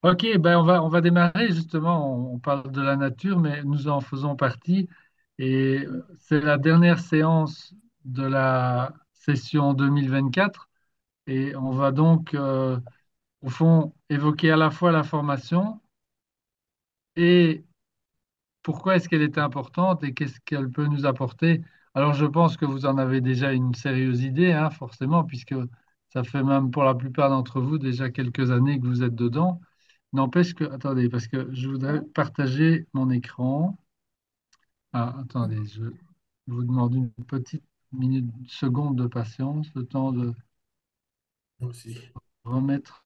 Ok, ben on va démarrer justement. On parle de la nature, mais nous en faisons partie. Et c'est la dernière séance de la session 2024. Et on va donc, au fond, évoquer à la fois la formation et pourquoi est-ce qu'elle est importante et qu'est-ce qu'elle peut nous apporter. Alors, je pense que vous en avez déjà une sérieuse idée, hein, forcément, puisque ça fait même pour la plupart d'entre vous déjà quelques années que vous êtes dedans. N'empêche que, attendez, parce que je voudrais partager mon écran. Ah, attendez, je vous demande une petite minute, seconde de patience, le temps de Moi aussi. remettre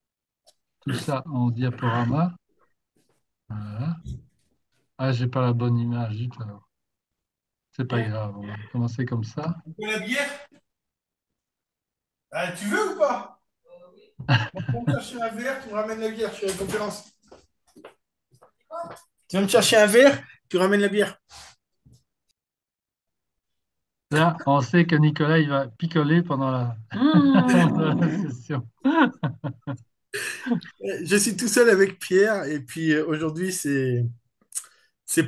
tout ça en diaporama. Voilà. Ah, j'ai pas la bonne image du tout, alors. C'est pas grave, on va commencer comme ça. Tu veux la bière? Ah, tu veux ou pas? On va me chercher un verre, tu me ramènes la bière, je suis à la conférence. Tu vas me chercher un verre, tu ramènes la bière. Là, on sait que Nicolas, il va picoler pendant pendant la session. Je suis tout seul avec Pierre et puis aujourd'hui c'est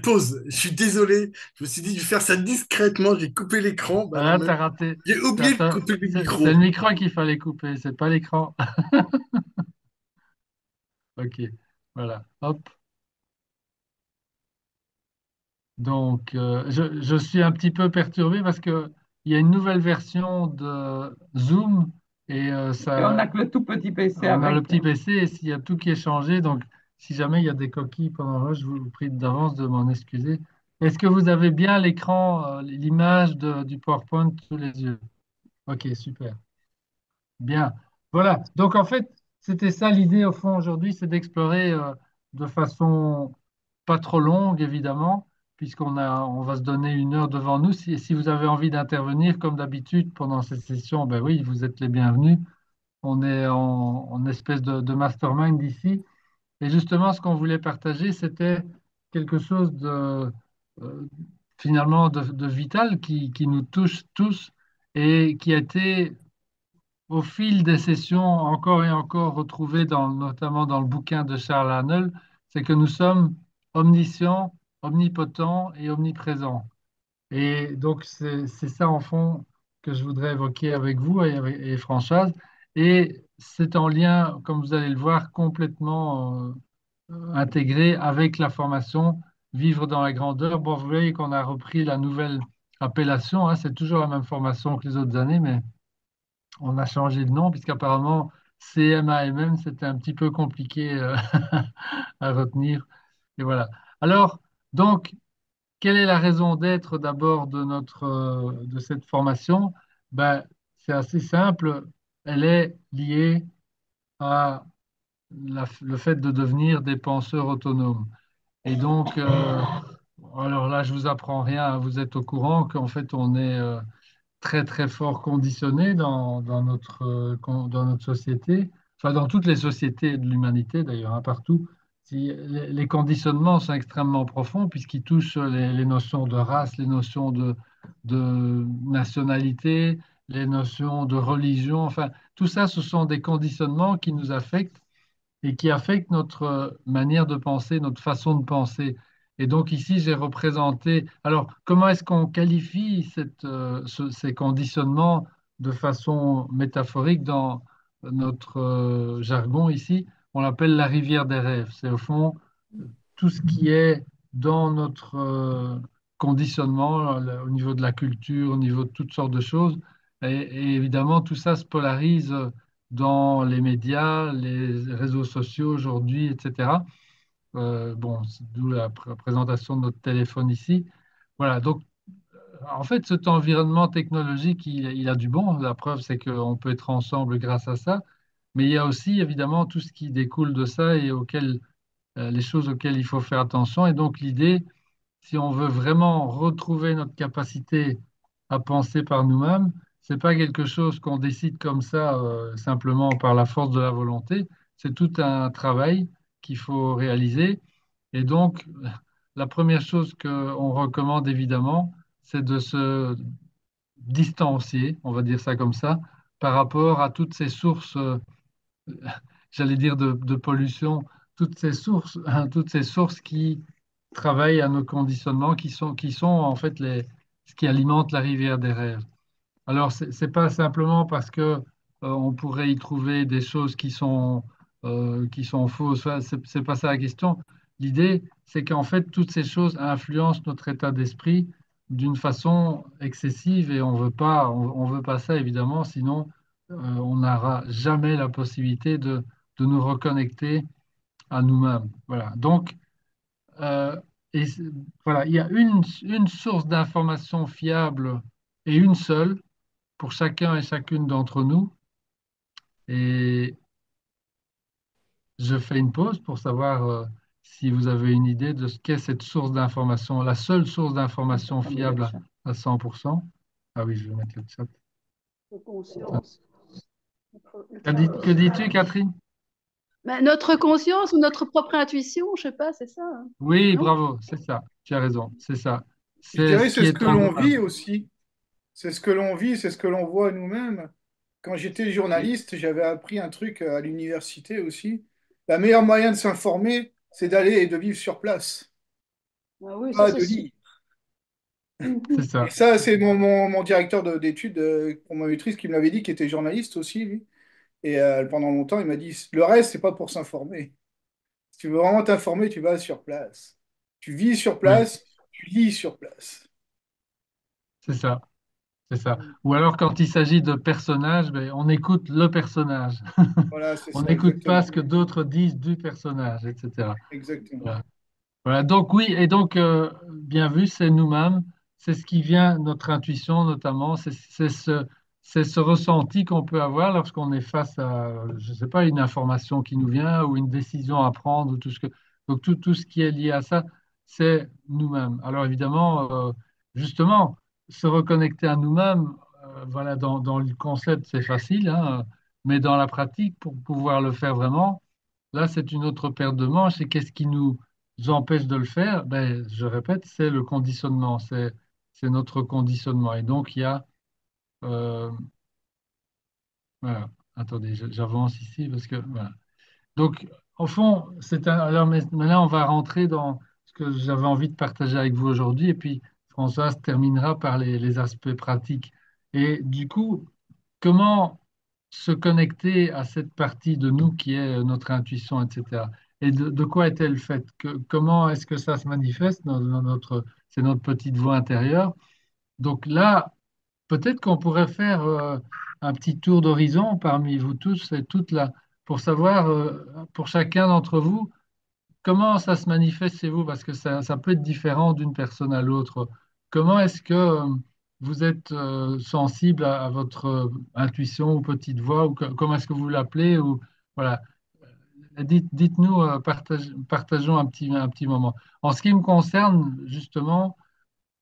pause. Je suis désolé. Je me suis dit je vais faire ça discrètement. J'ai coupé l'écran. Bah non, Ah, même. t'as raté. J'ai oublié de couper le C'est le micro. micro qu'il fallait couper, c'est pas l'écran. Ok, voilà. Hop. Donc, je suis un petit peu perturbé parce que il y a une nouvelle version de Zoom et Et on n'a ça, que le tout petit PC on a le avec. petit PC et s'il y a tout qui est changé, donc si jamais il y a des coquilles pendant là, je vous prie d'avance de m'en excuser. Est-ce que vous avez bien l'écran, l'image du PowerPoint sous les yeux? Ok, super. Bien. Voilà. Donc, en fait, c'était ça l'idée, au fond, aujourd'hui, c'est d'explorer de façon pas trop longue, évidemment, on va se donner une heure devant nous. Si vous avez envie d'intervenir, comme d'habitude, pendant cette session, ben oui, vous êtes les bienvenus. On est en espèce de mastermind ici. Et justement, ce qu'on voulait partager, c'était quelque chose euh, finalement, de vital qui nous touche tous et qui a été au fil des sessions, encore et encore retrouvées notamment dans le bouquin de Charles Haanel, c'est que nous sommes omniscients, omnipotents et omniprésents. Et donc, c'est ça, en fond, que je voudrais évoquer avec vous et Françoise. Et c'est en lien, comme vous allez le voir, complètement intégré avec la formation Vivre dans la grandeur. Bon, vous voyez qu'on a repris la nouvelle appellation, hein, c'est toujours la même formation que les autres années, mais on a changé de nom puisqu'apparemment CMAMM, c'était un petit peu compliqué à retenir. Et voilà. Alors, donc, quelle est la raison d'être d'abord de cette formation? Ben, c'est assez simple. Elle est liée à le fait de devenir des penseurs autonomes. Et donc, alors là, je vous apprends rien, hein, vous êtes au courant qu'en fait, on est très très fort conditionné dans notre société, enfin dans toutes les sociétés de l'humanité d'ailleurs, hein, partout. Si, les conditionnements sont extrêmement profonds puisqu'ils touchent les notions de race, les notions de nationalité, les notions de religion, enfin tout ça, ce sont des conditionnements qui nous affectent et qui affectent notre manière de penser, notre façon de penser. Et donc ici, j'ai représenté. Alors, comment est-ce qu'on qualifie ces conditionnements de façon métaphorique dans notre jargon ici? On l'appelle la rivière des rêves. C'est au fond tout ce qui est dans notre conditionnement au niveau de la culture, au niveau de toutes sortes de choses. Et évidemment, tout ça se polarise dans les médias, les réseaux sociaux aujourd'hui, etc. Bon, c'est d'où la présentation de notre téléphone ici. Voilà, donc en fait, cet environnement technologique, il a du bon. La preuve, c'est qu'on peut être ensemble grâce à ça. Mais il y a aussi évidemment tout ce qui découle de ça et les choses auxquelles il faut faire attention. Et donc l'idée, si on veut vraiment retrouver notre capacité à penser par nous-mêmes, c'est pas quelque chose qu'on décide comme ça simplement par la force de la volonté. C'est tout un travail qu'il faut réaliser. Et donc, la première chose qu'on recommande évidemment, c'est de se distancier, on va dire ça comme ça, par rapport à toutes ces sources, j'allais dire, de pollution toutes ces sources, toutes ces sources qui travaillent à nos conditionnements, qui sont en fait ce qui alimente la rivière des rêves. Alors, c'est pas simplement parce que on pourrait y trouver des choses qui sont fausses. Enfin, c'est pas ça la question. L'idée, c'est qu'en fait, toutes ces choses influencent notre état d'esprit d'une façon excessive et on veut pas ça évidemment, sinon on n'aura jamais la possibilité de nous reconnecter à nous-mêmes. Voilà. Donc, euh, et voilà, il y a une source d'information fiable et une seule pour chacun et chacune d'entre nous. Et je fais une pause pour savoir si vous avez une idée de ce qu'est cette source d'information, la seule source d'information Ah, mais le fiable chat. à 100%. Ah oui, je vais mettre le chat. De conscience. Que dis-tu, Catherine? Mais notre conscience ou notre propre intuition, je sais pas, c'est ça, hein, Oui, non? bravo, c'est ça. Tu as raison, c'est ça. Je C'est dirais ce c'est qui ce est que en l'on nous-mêmes. vit aussi. C'est ce que l'on vit, c'est ce que l'on voit nous-mêmes. Quand j'étais Oui, journaliste, j'avais appris un truc à l'université aussi. La meilleure moyen de s'informer, c'est d'aller et de vivre sur place, Ah oui, ça pas c'est de sûr. lire. c'est Mhm. Et ça. ça, c'est mon directeur d'études pour ma maîtrise qui me l'avait dit, qui était journaliste aussi, lui. Et pendant longtemps, il m'a dit, le reste, c'est pas pour s'informer. Si tu veux vraiment t'informer, tu vas sur place. Tu vis sur Oui, place, tu lis sur place. c'est ça. C'est ça. Ou alors, quand il s'agit de personnages, ben, on écoute le personnage. Voilà, c'est On ça, n'écoute pas exactement. ce que d'autres disent du personnage, etc. Exactement. Voilà. Voilà. Donc, oui, et donc, bien vu, c'est nous-mêmes, c'est ce qui vient, notre intuition notamment, c'est ce ressenti qu'on peut avoir lorsqu'on est face à, je ne sais pas, une information qui nous vient ou une décision à prendre, ou donc tout ce qui est lié à ça, c'est nous-mêmes. Alors, évidemment, justement, se reconnecter à nous-mêmes, voilà, dans le concept, c'est facile, hein, mais dans la pratique, pour pouvoir le faire vraiment, là, c'est une autre paire de manches. Et qu'est-ce qui nous empêche de le faire? Ben, je répète, c'est le conditionnement, c'est notre conditionnement. Et donc, il y a, euh, voilà, attendez, j'avance ici parce que, voilà. Donc, au fond, alors maintenant, on va rentrer dans ce que j'avais envie de partager avec vous aujourd'hui. Et puis, Françoise terminera par les aspects pratiques. Et du coup, comment se connecter à cette partie de nous qui est notre intuition, etc. Et de quoi est-elle faite? Comment est-ce que ça se manifeste c'est notre petite voix intérieure. Donc là, peut-être qu'on pourrait faire un petit tour d'horizon parmi vous tous et toutes là, pour savoir, pour chacun d'entre vous, comment ça se manifeste chez vous, parce que ça peut être différent d'une personne à l'autre. Comment est-ce que vous êtes sensible à votre intuition ou petite voix, ou comment est-ce que vous l'appelez, ou voilà. Dites-nous, partageons un petit moment. En ce qui me concerne, justement,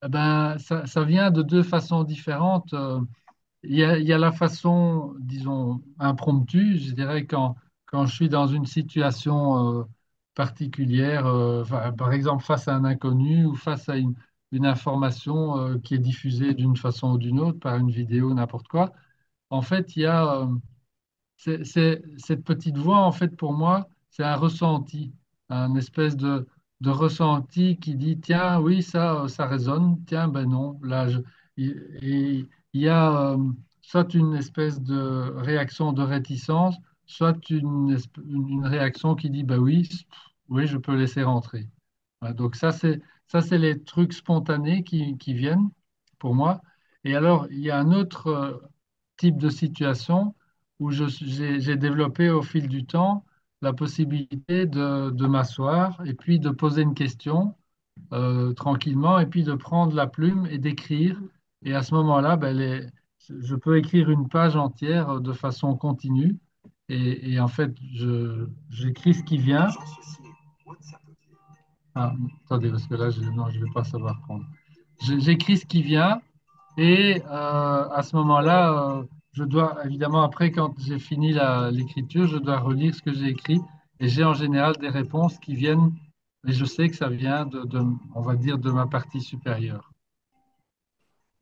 eh ben, ça vient de deux façons différentes. Il y a la façon, disons, impromptue, je dirais, quand je suis dans une situation particulière, enfin, par exemple face à un inconnu ou face à une information qui est diffusée d'une façon ou d'une autre, par une vidéo, n'importe quoi. En fait, il y a cette petite voix, en fait, pour moi, c'est un ressenti, un espèce de ressenti qui dit, tiens, oui, ça résonne, tiens, ben non, là, et il y a soit une espèce de réaction de réticence, soit une réaction qui dit, ben oui, oui, je peux laisser rentrer. Voilà, donc ça, c'est les trucs spontanés qui viennent pour moi. Et alors, il y a un autre type de situation où j'ai développé au fil du temps la possibilité de m'asseoir et puis de poser une question tranquillement et puis de prendre la plume et d'écrire. Et à ce moment-là, ben, je peux écrire une page entière de façon continue. Et en fait, j'écris ce qui vient. Ah, attendez, parce que là, non, je ne vais pas savoir prendre. J'écris ce qui vient et à ce moment-là, je dois, évidemment, après, quand j'ai fini l'écriture, je dois relire ce que j'ai écrit et j'ai en général des réponses qui viennent, et je sais que ça vient on va dire, de ma partie supérieure.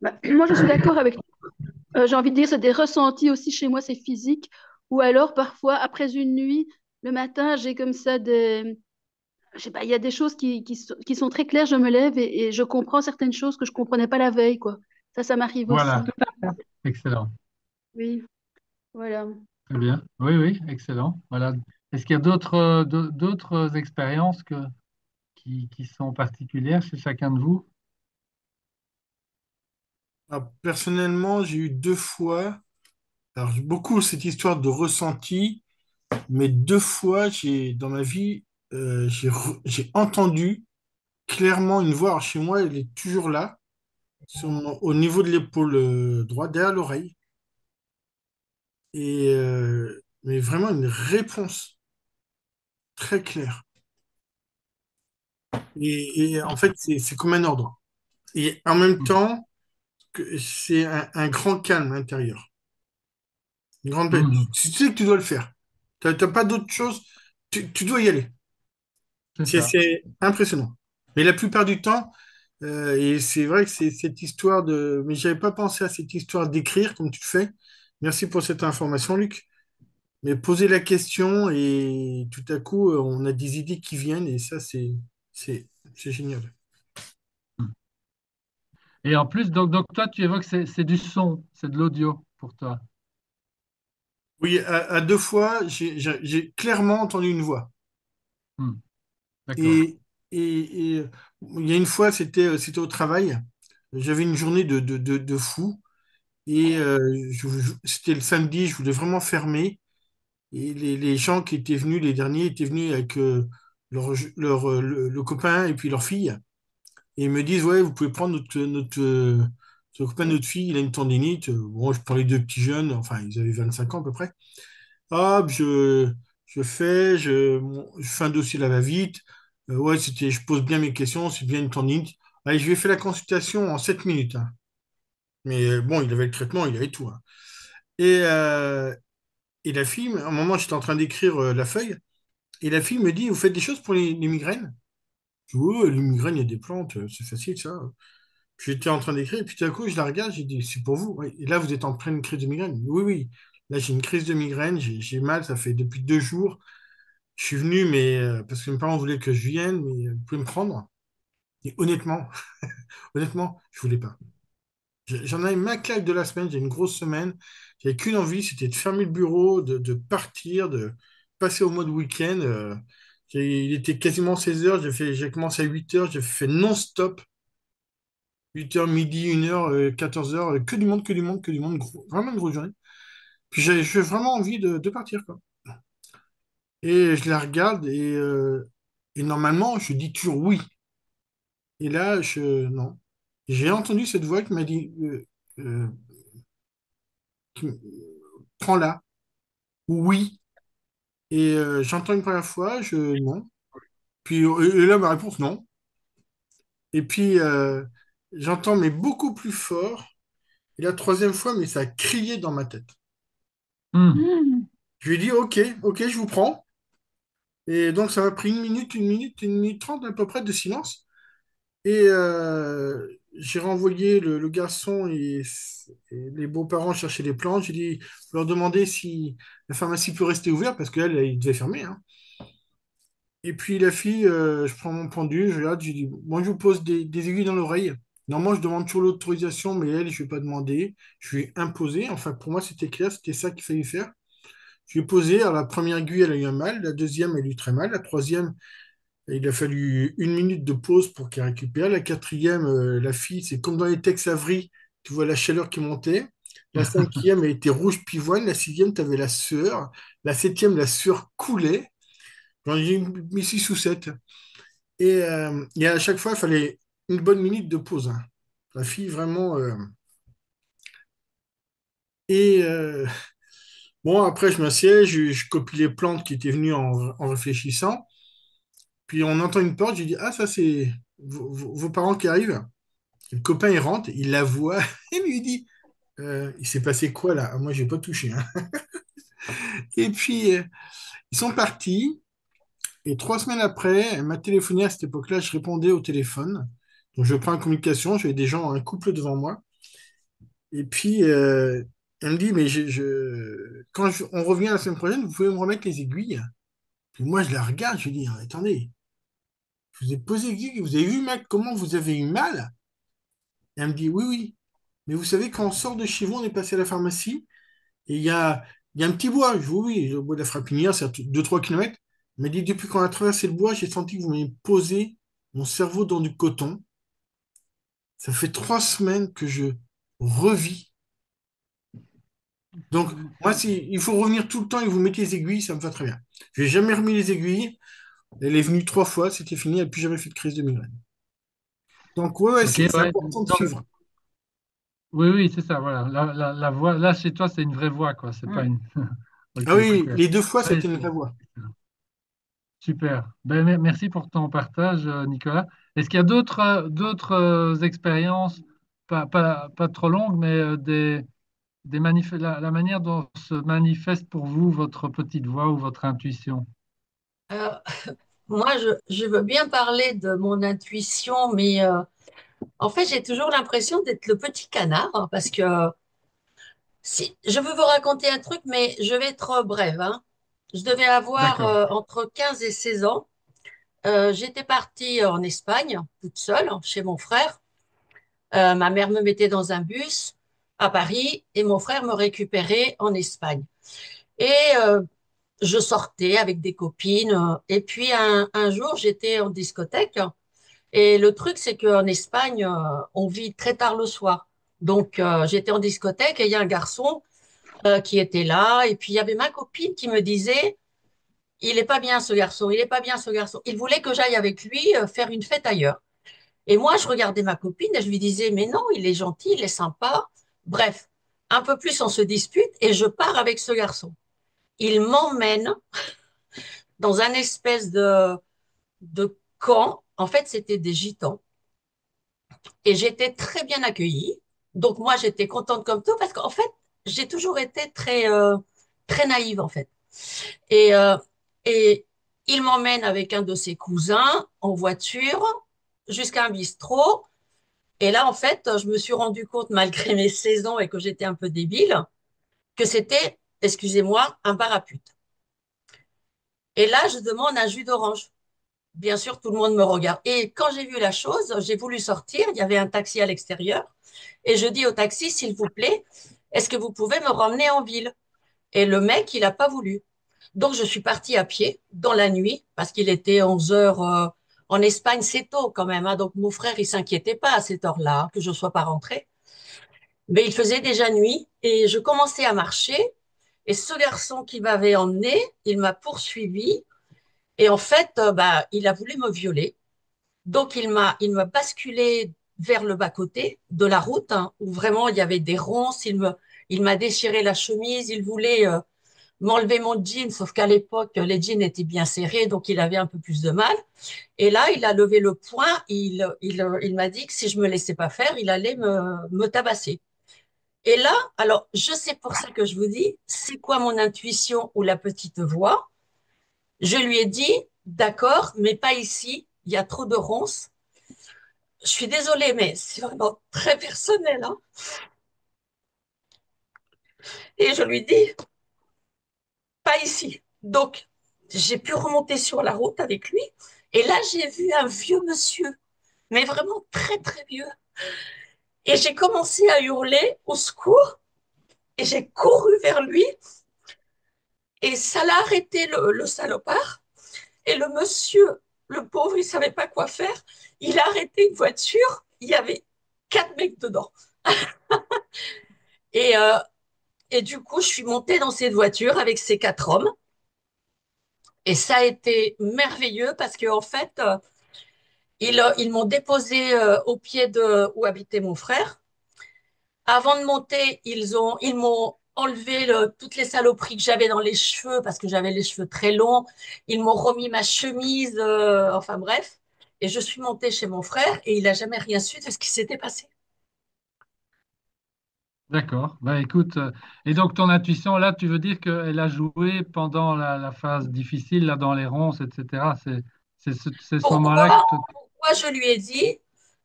Bah, moi, je suis d'accord avec toi. J'ai envie de dire, c'est des ressentis aussi chez moi, c'est physique. Ou alors, parfois, après une nuit, le matin, j'ai comme ça des... Je sais pas, il y a des choses qui sont très claires, je me lève et je comprends certaines choses que je comprenais pas la veille, quoi. Ça m'arrive Voilà, aussi. excellent. Oui, voilà. Très bien. Oui, oui, excellent. Voilà. Est-ce qu'il y a d'autres expériences qui sont particulières chez chacun de vous? Alors, personnellement, j'ai eu 2 fois, alors j'ai beaucoup cette histoire de ressenti, mais 2 fois, dans ma vie, j'ai entendu clairement une voix. Alors, chez moi, elle est toujours là, au niveau de l'épaule droite, derrière l'oreille. Mais vraiment une réponse très claire. Et en fait, c'est comme un ordre. Et en même temps, c'est un grand calme intérieur. Une grande paix. Mhm. Tu sais que tu dois le faire. T'as pas d'autre chose. Tu dois y aller. C'est ça. C'est impressionnant. Mais la plupart du temps, et c'est vrai que c'est cette histoire de... Mais j'avais pas pensé à cette histoire d'écrire comme tu le fais. Merci pour cette information, Luc. Mais poser la question et tout à coup, on a des idées qui viennent et ça, c'est, c'est génial. Et en plus, donc toi, tu évoques, c'est du son, c'est de l'audio pour toi. Oui, à 2 fois, j'ai clairement entendu une voix. Hmm. D'accord. Et, et il y a une fois, c'était au travail. J'avais une journée de fou. Et c'était le samedi, je voulais vraiment fermer. Et les gens qui étaient venus, les derniers, étaient venus avec le copain et puis leur fille. Et ils me disent, ouais, vous pouvez prendre notre copain, notre fille, il a une tendinite. Bon, je prends les 2 petits jeunes, enfin, ils avaient 25 ans à peu près. Hop, je fais un dossier là va-vite. Ouais, je pose bien mes questions, c'est bien une tendinite. Allez, je lui ai fait la consultation en 7 minutes, hein. Mais bon, il avait le traitement, il avait tout, hein. Et, euh, et la fille, à un moment, j'étais en train d'écrire la feuille, et la fille me dit, vous faites des choses pour les migraines? Je dis, ouais, les migraines, il y a des plantes, c'est facile, ça. J'étais en train d'écrire, et puis tout à coup, je la regarde, j'ai dit, c'est pour vous. Ouais. Et là, vous êtes en pleine crise de migraine. Oui, oui. Là, j'ai une crise de migraine, j'ai mal, ça fait depuis 2 jours. Je suis venu, mais parce que mes parents voulaient que je vienne, mais vous pouvez me prendre. Et honnêtement, honnêtement, je voulais pas. J'en avais ma claque de la semaine, j'ai une grosse semaine. J'avais qu'une envie, c'était de fermer le bureau, de partir, de passer au mode week-end. Il était quasiment 16 heures, j'ai commencé à 8 heures, j'ai fait non-stop, 8 heures, midi, 1 heure, 14 heures, que du monde, que du monde, que du monde, vraiment une grosse journée. Puis j'ai vraiment envie de partir, quoi. Et je la regarde et normalement, je dis toujours oui. Et là, non. J'ai entendu cette voix qui m'a dit, euh, qui me- prends-la. Oui. Et j'entends une première fois, non. Puis et là, ma réponse, non. Et puis j'entends, mais beaucoup plus fort. Et la troisième fois, mais ça a crié dans ma tête. Hmm. Hmm. Je lui ai dit, OK, OK, je vous prends. Et donc, ça m'a pris 1 minute 30 à peu près de silence. Et j'ai renvoyé le garçon et les beaux-parents chercher les plantes. J'ai dit, leur demander si la pharmacie peut rester ouverte parce qu'elle, elle devait fermer, hein. Et puis la fille, je prends mon pendu, je regarde, je dis, moi je vous pose des aiguilles dans l'oreille. Normalement, je demande toujours l'autorisation, mais elle, je ne vais pas demander. Je lui ai imposé. Enfin, pour moi, c'était clair, c'était ça qu'il fallait faire. Je lui ai posé. Alors, la première aiguille, elle a eu un mal. La deuxième, elle a eu très mal. La troisième, il a fallu 1 minute de pause pour qu'elle récupère. La quatrième, la fille, c'est comme dans les Tex Avery, tu vois la chaleur qui montait. La cinquième, elle était rouge pivoine. La sixième, tu avais la sueur. La septième, la sueur coulait. J'en ai mis 6 ou 7. Et à chaque fois, il fallait une bonne minute de pause, hein. La fille, vraiment. Et bon, après, je m'assieds, je copie les plantes qui étaient venues en réfléchissant. Puis on entend une porte, j'ai dit, ah, ça, c'est vos parents qui arrivent. Le copain, il rentre, il la voit, et lui dit, il s'est passé quoi là? Ah, moi, j'ai pas touché, hein. Et puis, ils sont partis. Et 3 semaines après, elle m'a téléphoné à cette époque-là, je répondais au téléphone. Donc, je prends en communication, j'avais des gens, un couple devant moi. Et puis, elle me dit, mais quand on revient la semaine prochaine, vous pouvez me remettre les aiguilles? Puis moi, je la regarde, je lui dis, attendez, je vous ai posé, vous avez vu, mec, comment vous avez eu mal? Et elle me dit, oui, oui. Mais vous savez, quand on sort de chez vous, on est passé à la pharmacie, et il y a un petit bois. Je dis, oui, oui, le bois de la Frapinière, c'est à 2-3 kilomètres. Elle m'a dit, depuis qu'on a traversé le bois, j'ai senti que vous m'avez posé mon cerveau dans du coton. Ça fait 3 semaines que je revis. Donc, moi, si il faut revenir tout le temps et vous mettez les aiguilles, ça me va très bien. Je n'ai jamais remis les aiguilles. Elle est venue 3 fois, c'était fini, elle n'a plus jamais fait de crise de migraine. Donc, ouais, ouais, Ok, c'est ouais. important de Donc, suivre. oui, oui, c'est ça, voilà. La voix, là, chez toi, c'est une vraie voix, quoi. C'est pas Mm. une. Ok, Ah oui, super. les 2 fois, Ouais, c'était une vraie voix. super. Ben, merci pour ton partage, Nicolas. Est-ce qu'il y a d'autres expériences, pas trop longues, mais la manière dont se manifeste pour vous votre petite voix ou votre intuition? Euh, Moi, je veux bien parler de mon intuition, mais en fait, j'ai toujours l'impression d'être le petit canard, hein, parce que si, je veux vous raconter un truc, mais je vais être brève, hein. Je devais avoir D'accord. entre 15 et 16 ans. J'étais partie en Espagne, toute seule, chez mon frère. Ma mère me mettait dans un bus à Paris et mon frère me récupérait en Espagne. Et je sortais avec des copines. Et puis un jour, j'étais en discothèque. Et le truc, c'est qu'en Espagne, on vit très tard le soir. Donc, j'étais en discothèque et il y a un garçon qui était là. Et puis, il y avait ma copine qui me disait, il est pas bien ce garçon, il est pas bien ce garçon. Il voulait que j'aille avec lui faire une fête ailleurs. Et moi, je regardais ma copine et je lui disais, mais non, il est gentil, il est sympa. Bref, un peu plus on se dispute et je pars avec ce garçon. Il m'emmène dans un espèce de camp. En fait, c'était des gitans. Et j'étais très bien accueillie. Donc moi, j'étais contente comme tout parce qu'en fait, j'ai toujours été très naïve en fait. Et, euh, et il m'emmène avec un de ses cousins en voiture jusqu'à un bistrot. Et là, en fait, je me suis rendu compte, malgré mes 16 ans et que j'étais un peu débile, que c'était, excusez-moi, un bar à pute. Et là, je demande un jus d'orange. Bien sûr, tout le monde me regarde. Et quand j'ai vu la chose, j'ai voulu sortir. Il y avait un taxi à l'extérieur. Et je dis au taxi, s'il vous plaît, est-ce que vous pouvez me ramener en ville? Et le mec, il n'a pas voulu. Donc, je suis partie à pied dans la nuit parce qu'il était 11 heures. En Espagne, c'est tôt quand même, hein. Donc, mon frère, il s'inquiétait pas à cette heure-là que je ne sois pas rentrée. Mais il faisait déjà nuit et je commençais à marcher. Et ce garçon qui m'avait emmené, il m'a poursuivi. Et en fait, bah, il a voulu me violer. Donc, il m'a basculé vers le bas-côté de la route, hein, où vraiment il y avait des ronces. Il m'a déchiré la chemise. Il voulait m'enlever mon jean, sauf qu'à l'époque, les jeans étaient bien serrés, donc il avait un peu plus de mal. Et là, il a levé le poing. Il m'a dit que si je me laissais pas faire, il allait me tabasser. Et là, alors, je sais pour ça que je vous dis, c'est quoi mon intuition ou la petite voix? Je lui ai dit, d'accord, mais pas ici. Il y a trop de ronces. Je suis désolée, mais c'est vraiment très personnel, hein. Et je lui dis, pas ici. Donc, j'ai pu remonter sur la route avec lui. Et là, j'ai vu un vieux monsieur, mais vraiment très, très vieux. Et j'ai commencé à hurler au secours. Et j'ai couru vers lui. Et ça l'a arrêté, le salopard. Et le monsieur, le pauvre, il savait pas quoi faire. Il a arrêté une voiture. Il y avait 4 mecs dedans. Et, euh, et du coup, je suis montée dans cette voiture avec ces 4 hommes. Et ça a été merveilleux parce qu'en fait, ils m'ont déposé au pied de où habitait mon frère. Avant de monter, ils m'ont enlevé toutes les saloperies que j'avais dans les cheveux parce que j'avais les cheveux très longs. Ils m'ont remis ma chemise, enfin bref. Et je suis montée chez mon frère et il n'a jamais rien su de ce qui s'était passé. D'accord. Bah, écoute, et donc ton intuition, là, tu veux dire qu'elle a joué pendant la phase difficile, là, dans les ronces, etc. C'est ce moment-là que Pourquoi, pourquoi je lui ai dit,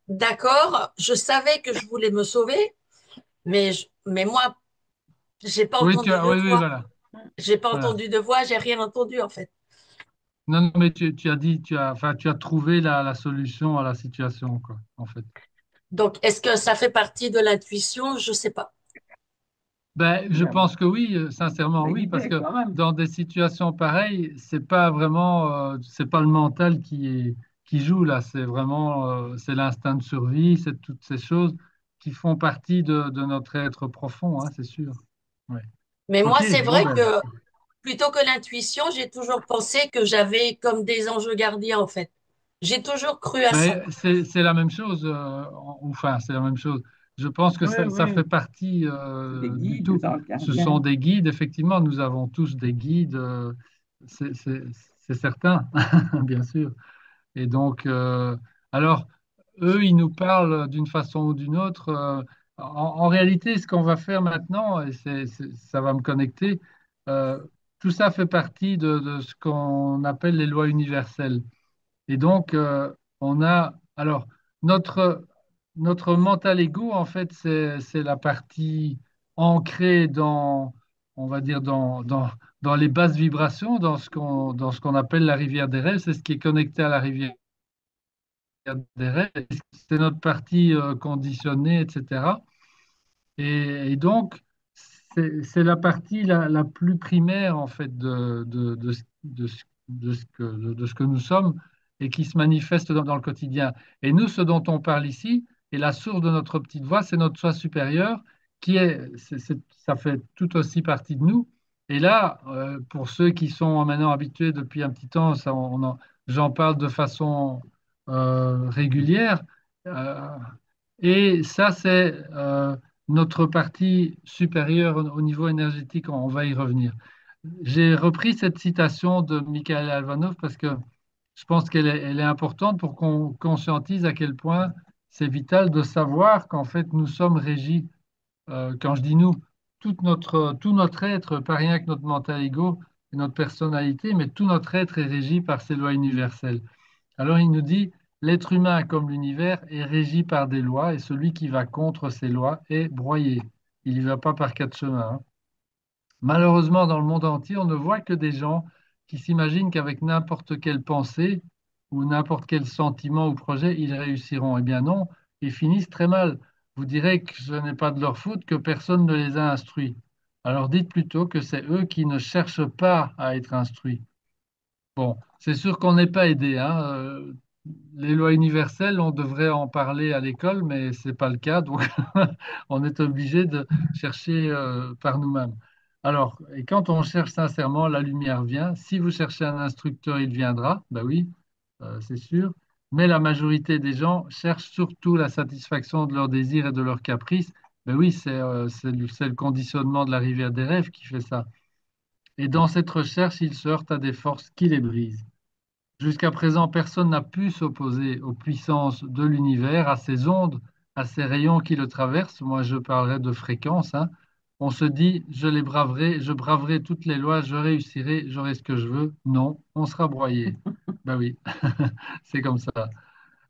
d'accord, je savais que je voulais me sauver, mais moi, j'ai pas Oui, entendu de oui, oui, voix. voilà. J'ai pas Voilà. entendu de voix, j'ai rien entendu en fait. Non, non, mais tu as dit, enfin, tu as trouvé la solution à la situation, quoi, en fait. Donc, est-ce que ça fait partie de l'intuition? Je sais pas. Ben, je pense que oui, sincèrement oui, parce que dans des situations pareilles, c'est pas le mental qui joue là, c'est vraiment, c'est l'instinct de survie, c'est toutes ces choses qui font partie de notre être profond, hein, c'est sûr. Ouais. Mais moi, Ok, c'est bon vrai ben, que plutôt que l'intuition, j'ai toujours pensé que j'avais comme des anges gardiens, en fait. J'ai toujours cru à ça. ben, c'est la même chose, enfin c'est la même chose. Je pense que ça fait partie du tout. Ce sont des guides, effectivement, nous avons tous des guides, c'est c'est- c'est certain, bien sûr. Et donc, alors, eux, ils nous parlent d'une façon ou d'une autre. En réalité, ce qu'on va faire maintenant, et ça va me connecter, euh, tout ça fait partie de ce qu'on appelle les lois universelles. Et donc, alors, notre, notre mental ego, en fait, c'est la partie ancrée on va dire, dans les basses vibrations, dans ce qu'on appelle la rivière des rêves. C'est ce qui est connecté à la rivière des rêves. C'est notre partie conditionnée, etc. Et donc, c'est la partie la plus primaire, en fait, de ce que nous sommes et qui se manifeste dans le quotidien. Et nous, ce dont on parle ici, et la source de notre petite voix, c'est notre soi supérieur, ça fait tout aussi partie de nous. Et là, pour ceux qui sont maintenant habitués depuis un petit temps, j'en parle de façon régulière. Euh, et ça, c'est notre partie supérieure au niveau énergétique. On va y revenir. J'ai repris cette citation de Mikhail Alvanov parce que je pense elle est importante pour qu'on conscientise à quel point c'est vital de savoir qu'en fait, nous sommes régis, quand je dis nous, tout notre être, pas rien que notre mental ego et notre personnalité, mais tout notre être est régi par ces lois universelles. Alors il nous dit, l'être humain comme l'univers est régi par des lois et celui qui va contre ces lois est broyé. Il n'y va pas par quatre chemins, hein. Malheureusement, dans le monde entier, on ne voit que des gens qui s'imaginent qu'avec n'importe quelle pensée ou n'importe quel sentiment ou projet, ils réussiront. Eh bien non, ils finissent très mal. Vous direz que ce n'est pas de leur faute, que personne ne les a instruits. Alors dites plutôt que c'est eux qui ne cherchent pas à être instruits. Bon, c'est sûr qu'on n'est pas aidé, hein. Les lois universelles, on devrait en parler à l'école, mais c'est pas le cas, donc on est obligé de chercher par nous-mêmes. Alors, et quand on cherche sincèrement, la lumière vient. Si vous cherchez un instructeur, il viendra, ben oui, c'est sûr. Mais la majorité des gens cherchent surtout la satisfaction de leurs désirs et de leurs caprices. Ben oui, c'est le conditionnement de la rivière des rêves qui fait ça. Et dans cette recherche, ils se heurtent à des forces qui les brisent. Jusqu'à présent, personne n'a pu s'opposer aux puissances de l'univers, à ces ondes, à ces rayons qui le traversent. Moi, je parlerai de fréquence, hein. On se dit, je braverai toutes les lois, je réussirai, j'aurai ce que je veux. Non, on sera broyé. Ben oui, c'est comme ça.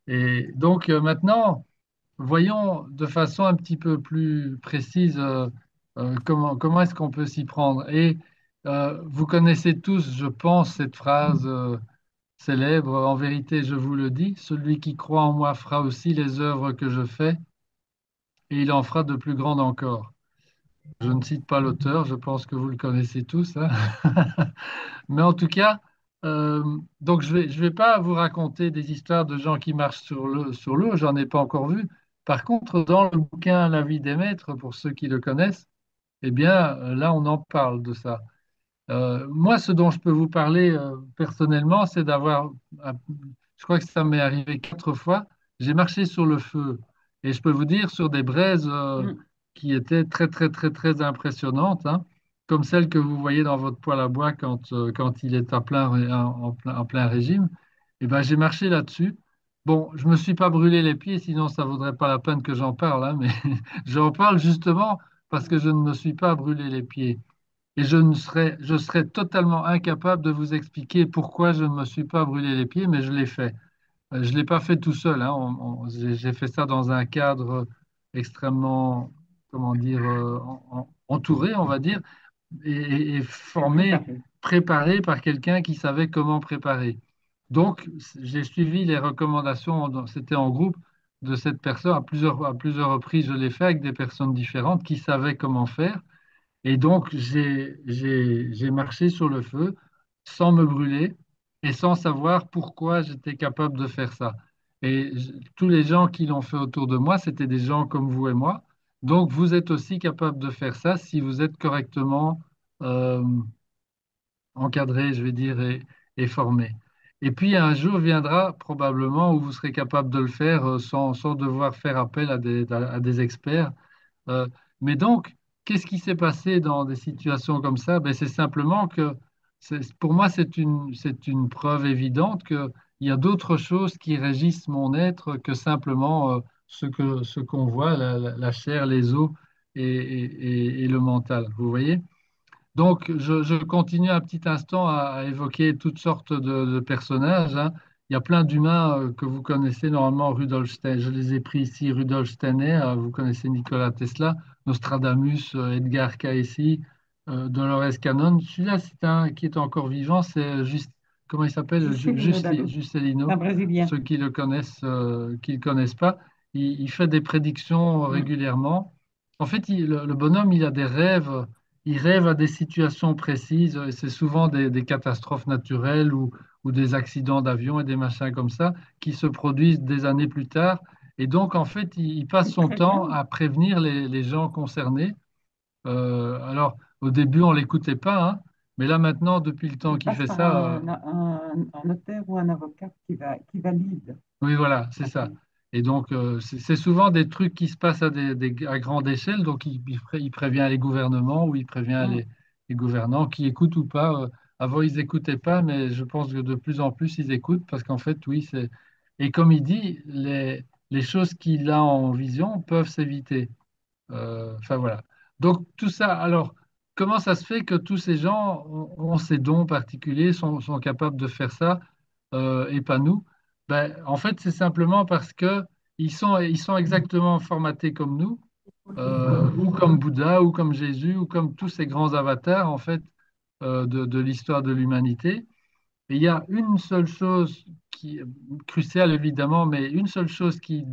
Et donc maintenant, voyons de façon un petit peu plus précise comment est-ce qu'on peut s'y prendre. Et vous connaissez tous, je pense, cette phrase célèbre, en vérité, je vous le dis, celui qui croit en moi fera aussi les œuvres que je fais, et il en fera de plus grandes encore. Je ne cite pas l'auteur, je pense que vous le connaissez tous, hein. Mais en tout cas, donc je vais pas vous raconter des histoires de gens qui marchent sur l'eau, j'en ai pas encore vu. Par contre, dans le bouquin La vie des maîtres, pour ceux qui le connaissent, eh bien, là, on en parle de ça. Moi, ce dont je peux vous parler personnellement, c'est je crois que ça m'est arrivé 4 fois, j'ai marché sur le feu. Et je peux vous dire sur des braises qui étaient très, très, très, très impressionnantes, hein, comme celle que vous voyez dans votre poêle à bois quand il est en plein régime. Et ben, j'ai marché là-dessus. Bon, je me suis pas brûlé les pieds, sinon ça vaudrait pas la peine que j'en parle, hein, mais j'en parle justement parce que je ne me suis pas brûlé les pieds. Et je serais totalement incapable de vous expliquer pourquoi je ne me suis pas brûlé les pieds, mais je l'ai fait. Je ne l'ai pas fait tout seul, hein. J'ai fait ça dans un cadre extrêmement, comment dire, entouré, on va dire, et formé préparé par quelqu'un qui savait comment préparer. Donc, j'ai suivi les recommandations, c'était en groupe de cette personne, à plusieurs reprises, je l'ai fait avec des personnes différentes qui savaient comment faire. Et donc, j'ai marché sur le feu sans me brûler et sans savoir pourquoi j'étais capable de faire ça. Tous les gens qui l'ont fait autour de moi, c'était des gens comme vous et moi. Donc, vous êtes aussi capable de faire ça si vous êtes correctement euh, encadré, je vais dire, et formé. Et puis, un jour viendra probablement où vous serez capable de le faire sans devoir faire appel à des experts. Euh, mais donc, qu'est-ce qui s'est passé dans des situations comme ça? Ben, c'est simplement que, pour moi, c'est une preuve évidente qu'il y a d'autres choses qui régissent mon être que simplement ce qu'on voit, la chair, les os et le mental. Vous voyez? Donc, je continue un petit instant à évoquer toutes sortes de personnages, hein. Il y a plein d'humains que vous connaissez normalement, Rudolf Steiner, je les ai pris ici, Rudolf Steiner, vous connaissez Nikola Tesla, Nostradamus, Edgar Cayce, Dolores Cannon. Celui-là, c'est un qui est encore vivant, c'est juste, comment il s'appelle? Juscelino. La brésilienne. Ceux qui le connaissent pas. Il fait des prédictions régulièrement. En fait, le bonhomme, il a des rêves. Il rêve à des situations précises, et c'est souvent des catastrophes naturelles ou des accidents d'avion et des machins comme ça qui se produisent des années plus tard. Et donc, en fait, il passe son temps à prévenir les gens concernés. Alors, au début, on ne l'écoutait pas, hein, mais là, maintenant, depuis le temps Il qu'il passe fait par ça, un notaire ou un avocat qui valide. oui, voilà, c'est ça. Et donc, c'est souvent des trucs qui se passent à grande échelle. Donc, il prévient les gouvernements ou il prévient Mm. les gouvernants qui écoutent ou pas. Avant, ils n'écoutaient pas, mais je pense que de plus en plus, ils écoutent parce qu'en fait, oui, c'est. Et comme il dit, les choses qu'il a en vision peuvent s'éviter. Enfin, voilà. Donc, tout ça, alors, comment ça se fait que tous ces gens ont ces dons particuliers, sont capables de faire ça, et pas nous? Ben, en fait, c'est simplement parce que ils sont exactement formatés comme nous, ou comme Bouddha, ou comme Jésus, ou comme tous ces grands avatars, en fait, de l'histoire de l'humanité. Et il y a une seule chose qui est cruciale, évidemment, mais une seule chose qui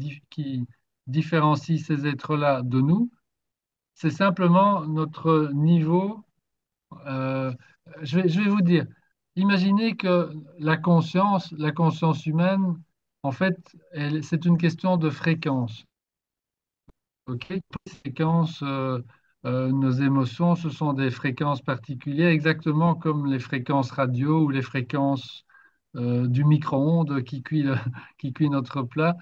différencie ces êtres-là de nous, c'est simplement notre niveau. euh, je vais vous dire, imaginez que la conscience humaine, en fait, c'est une question de fréquence. Ok. Fréquences, nos émotions, ce sont des fréquences particulières, exactement comme les fréquences radio ou les fréquences du micro-ondes qui cuit notre plat.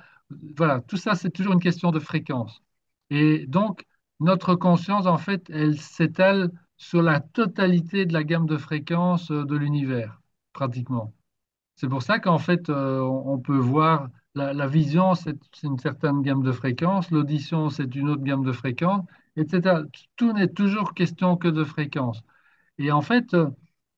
Voilà, tout ça, c'est toujours une question de fréquence. Et donc, notre conscience, en fait, elle s'étale sur la totalité de la gamme de fréquences de l'univers, pratiquement. C'est pour ça qu'en fait, on peut voir la vision, c'est une certaine gamme de fréquences, l'audition, c'est une autre gamme de fréquences, etc. Tout n'est toujours question que de fréquences. Et en fait,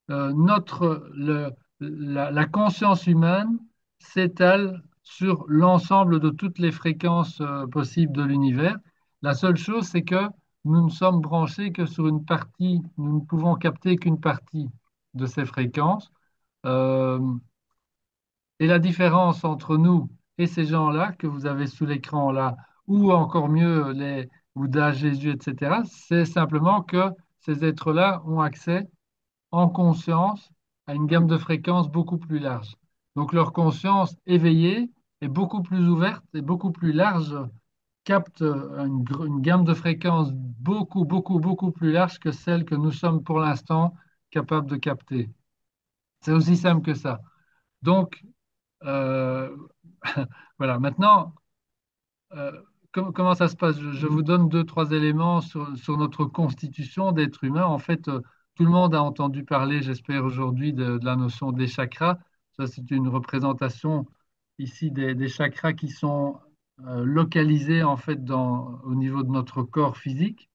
la conscience humaine s'étale sur l'ensemble de toutes les fréquences possibles de l'univers. La seule chose, c'est que nous ne sommes branchés que sur une partie, nous ne pouvons capter qu'une partie de ces fréquences. Euh, et la différence entre nous et ces gens-là que vous avez sous l'écran là, ou encore mieux les Bouddha, Jésus, etc., c'est simplement que ces êtres-là ont accès en conscience à une gamme de fréquences beaucoup plus large. Donc leur conscience éveillée est beaucoup plus ouverte et beaucoup plus large, capte une gamme de fréquences beaucoup plus large que celle que nous sommes pour l'instant capables de capter. C'est aussi simple que ça. Donc, euh, voilà, maintenant, euh, comment ça se passe? Je vous donne deux, trois éléments sur notre constitution d'être humain. En fait, tout le monde a entendu parler, j'espère aujourd'hui, de la notion des chakras. Ça, c'est une représentation ici des chakras qui sont localisés en fait au niveau de notre corps physique.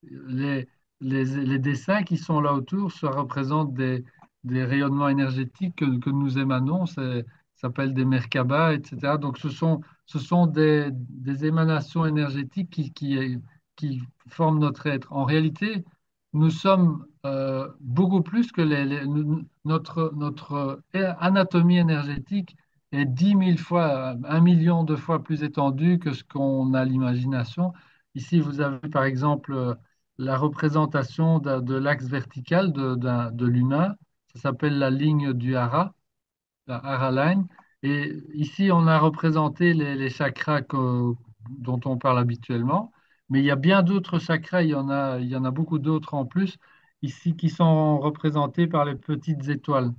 Les, les dessins qui sont là autour, ça représente des rayonnements énergétiques que nous émanons. Ça s'appelle des Merkabas, etc. Donc, ce sont des émanations énergétiques qui forment notre être. En réalité, nous sommes beaucoup plus que notre anatomie énergétique est 10 000 fois, 1 million de fois plus étendue que ce qu'on a l'imagination. Ici, vous avez par exemple la représentation de l'axe vertical de l'humain. Ça s'appelle la ligne du hara, la hara line. Et ici, on a représenté les chakras dont on parle habituellement. Mais il y a bien d'autres chakras, il y en a beaucoup d'autres en plus, ici, qui sont représentés par les petites étoiles.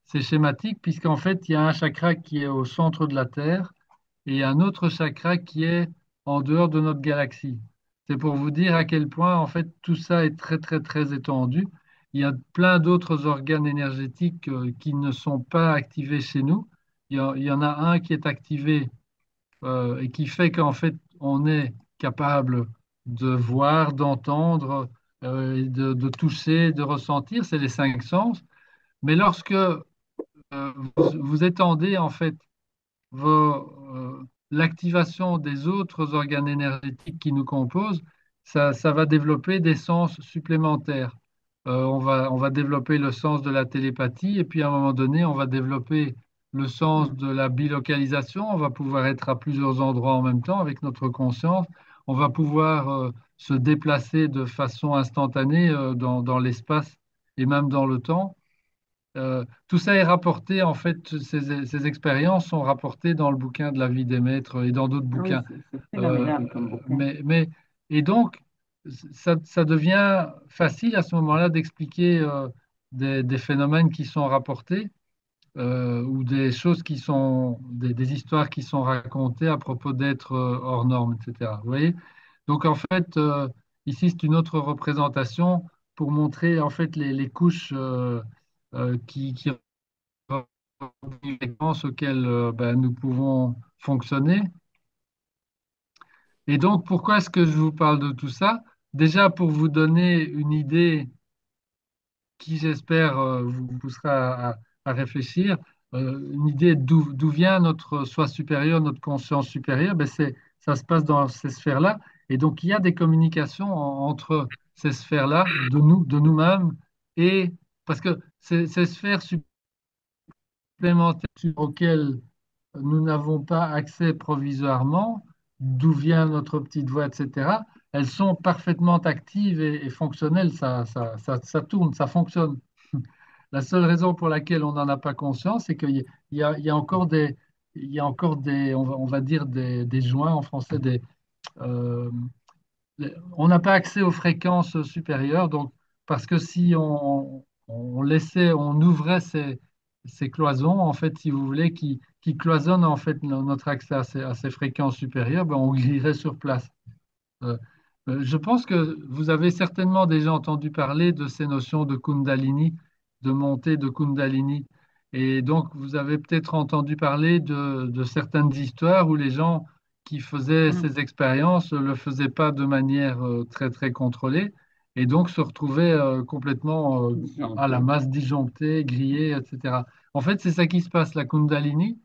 C'est schématique, puisqu'en fait, il y a un chakra qui est au centre de la Terre et un autre chakra qui est en dehors de notre galaxie. C'est pour vous dire à quel point, en fait, tout ça est très, très, très étendu. Il y a plein d'autres organes énergétiques qui ne sont pas activés chez nous. Il y en a un qui est activé et qui fait qu'en fait, on est capable de voir, d'entendre, de toucher, de ressentir, c'est les cinq sens. Mais lorsque vous étendez en fait l'activation des autres organes énergétiques qui nous composent, ça va développer des sens supplémentaires. On va développer le sens de la télépathie et puis à un moment donné, on va développer le sens de la bilocalisation. On va pouvoir être à plusieurs endroits en même temps avec notre conscience. On va pouvoir se déplacer de façon instantanée dans l'espace et même dans le temps. Tout ça est rapporté, en fait, ces expériences sont rapportées dans le bouquin de la vie des maîtres et dans d'autres Ah oui, bouquins. c'est Euh, phénoménal comme bouquin. et donc, ça devient facile à ce moment-là d'expliquer des phénomènes qui sont rapportés ou des choses qui sont, des histoires qui sont racontées à propos d'êtres hors normes, etc. Vous voyez? Donc, en fait, ici, c'est une autre représentation pour montrer, en fait, les couches qui les fréquences auxquelles ben, nous pouvons fonctionner. Et donc, pourquoi est-ce que je vous parle de tout ça? Déjà, pour vous donner une idée qui, j'espère, vous poussera à réfléchir, une idée d'où vient notre soi supérieur, notre conscience supérieure, ben ça se passe dans ces sphères-là. Et donc, il y a des communications entre ces sphères-là, de nous-mêmes, et parce que ces sphères supplémentaires auxquelles nous n'avons pas accès provisoirement, d'où vient notre petite voix, etc., elles sont parfaitement actives et fonctionnelles, ça tourne, ça fonctionne. La seule raison pour laquelle on n'en a pas conscience, c'est qu'il y a encore on va dire des joints en français, euh, on n'a pas accès aux fréquences supérieures, donc parce que si on laissait, on ouvrait ces cloisons, en fait, si vous voulez, qui cloisonnent en fait notre accès à ces fréquences supérieures, ben, on grillerait sur place. Euh, je pense que vous avez certainement déjà entendu parler de ces notions de Kundalini, de montée de Kundalini. Et donc, vous avez peut-être entendu parler de certaines histoires où les gens qui faisaient Mm. ces expériences ne le faisaient pas de manière très, très contrôlée et donc se retrouvaient complètement à la Disjoncté. masse disjonctée, grillée, etc. En fait, c'est ça qui se passe. La Kundalini,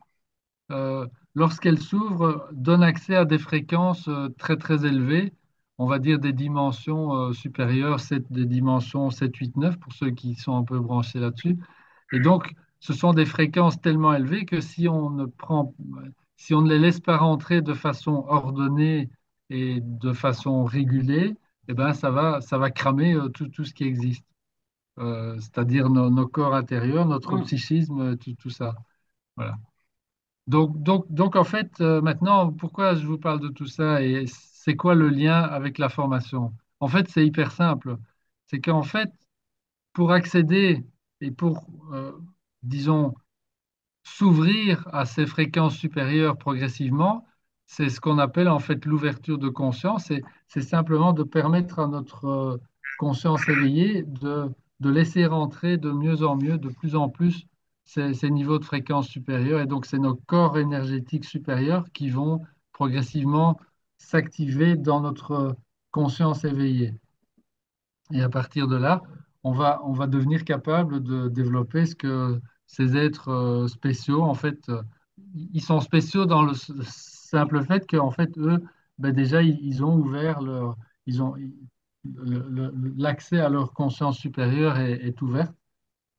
lorsqu'elle s'ouvre, donne accès à des fréquences très très élevées, on va dire des dimensions supérieures, des dimensions 7, 8, 9 pour ceux qui sont un peu branchés là-dessus. Et donc, ce sont des fréquences tellement élevées que si on ne les laisse pas rentrer de façon ordonnée et de façon régulée, eh ben, ça va cramer tout ce qui existe. C'est-à-dire nos corps intérieurs, notre Mm. psychisme, tout ça. Voilà. Donc, en fait, maintenant, pourquoi je vous parle de tout ça et c'est quoi le lien avec la formation? En fait, c'est hyper simple. C'est qu'en fait, pour accéder et pour, disons, s'ouvrir à ces fréquences supérieures progressivement, c'est ce qu'on appelle en fait l'ouverture de conscience. Et c'est simplement de permettre à notre conscience éveillée de laisser rentrer de mieux en mieux, de plus en plus, ces niveaux de fréquence supérieure. Et donc, c'est nos corps énergétiques supérieurs qui vont progressivement s'activer dans notre conscience éveillée. Et à partir de là, on va devenir capable de développer ce que ces êtres spéciaux, en fait, ils sont spéciaux dans le simple fait qu'en fait, eux, ben déjà, ils ont ouvert leur, ils ont, l'accès à leur conscience supérieure est ouvert,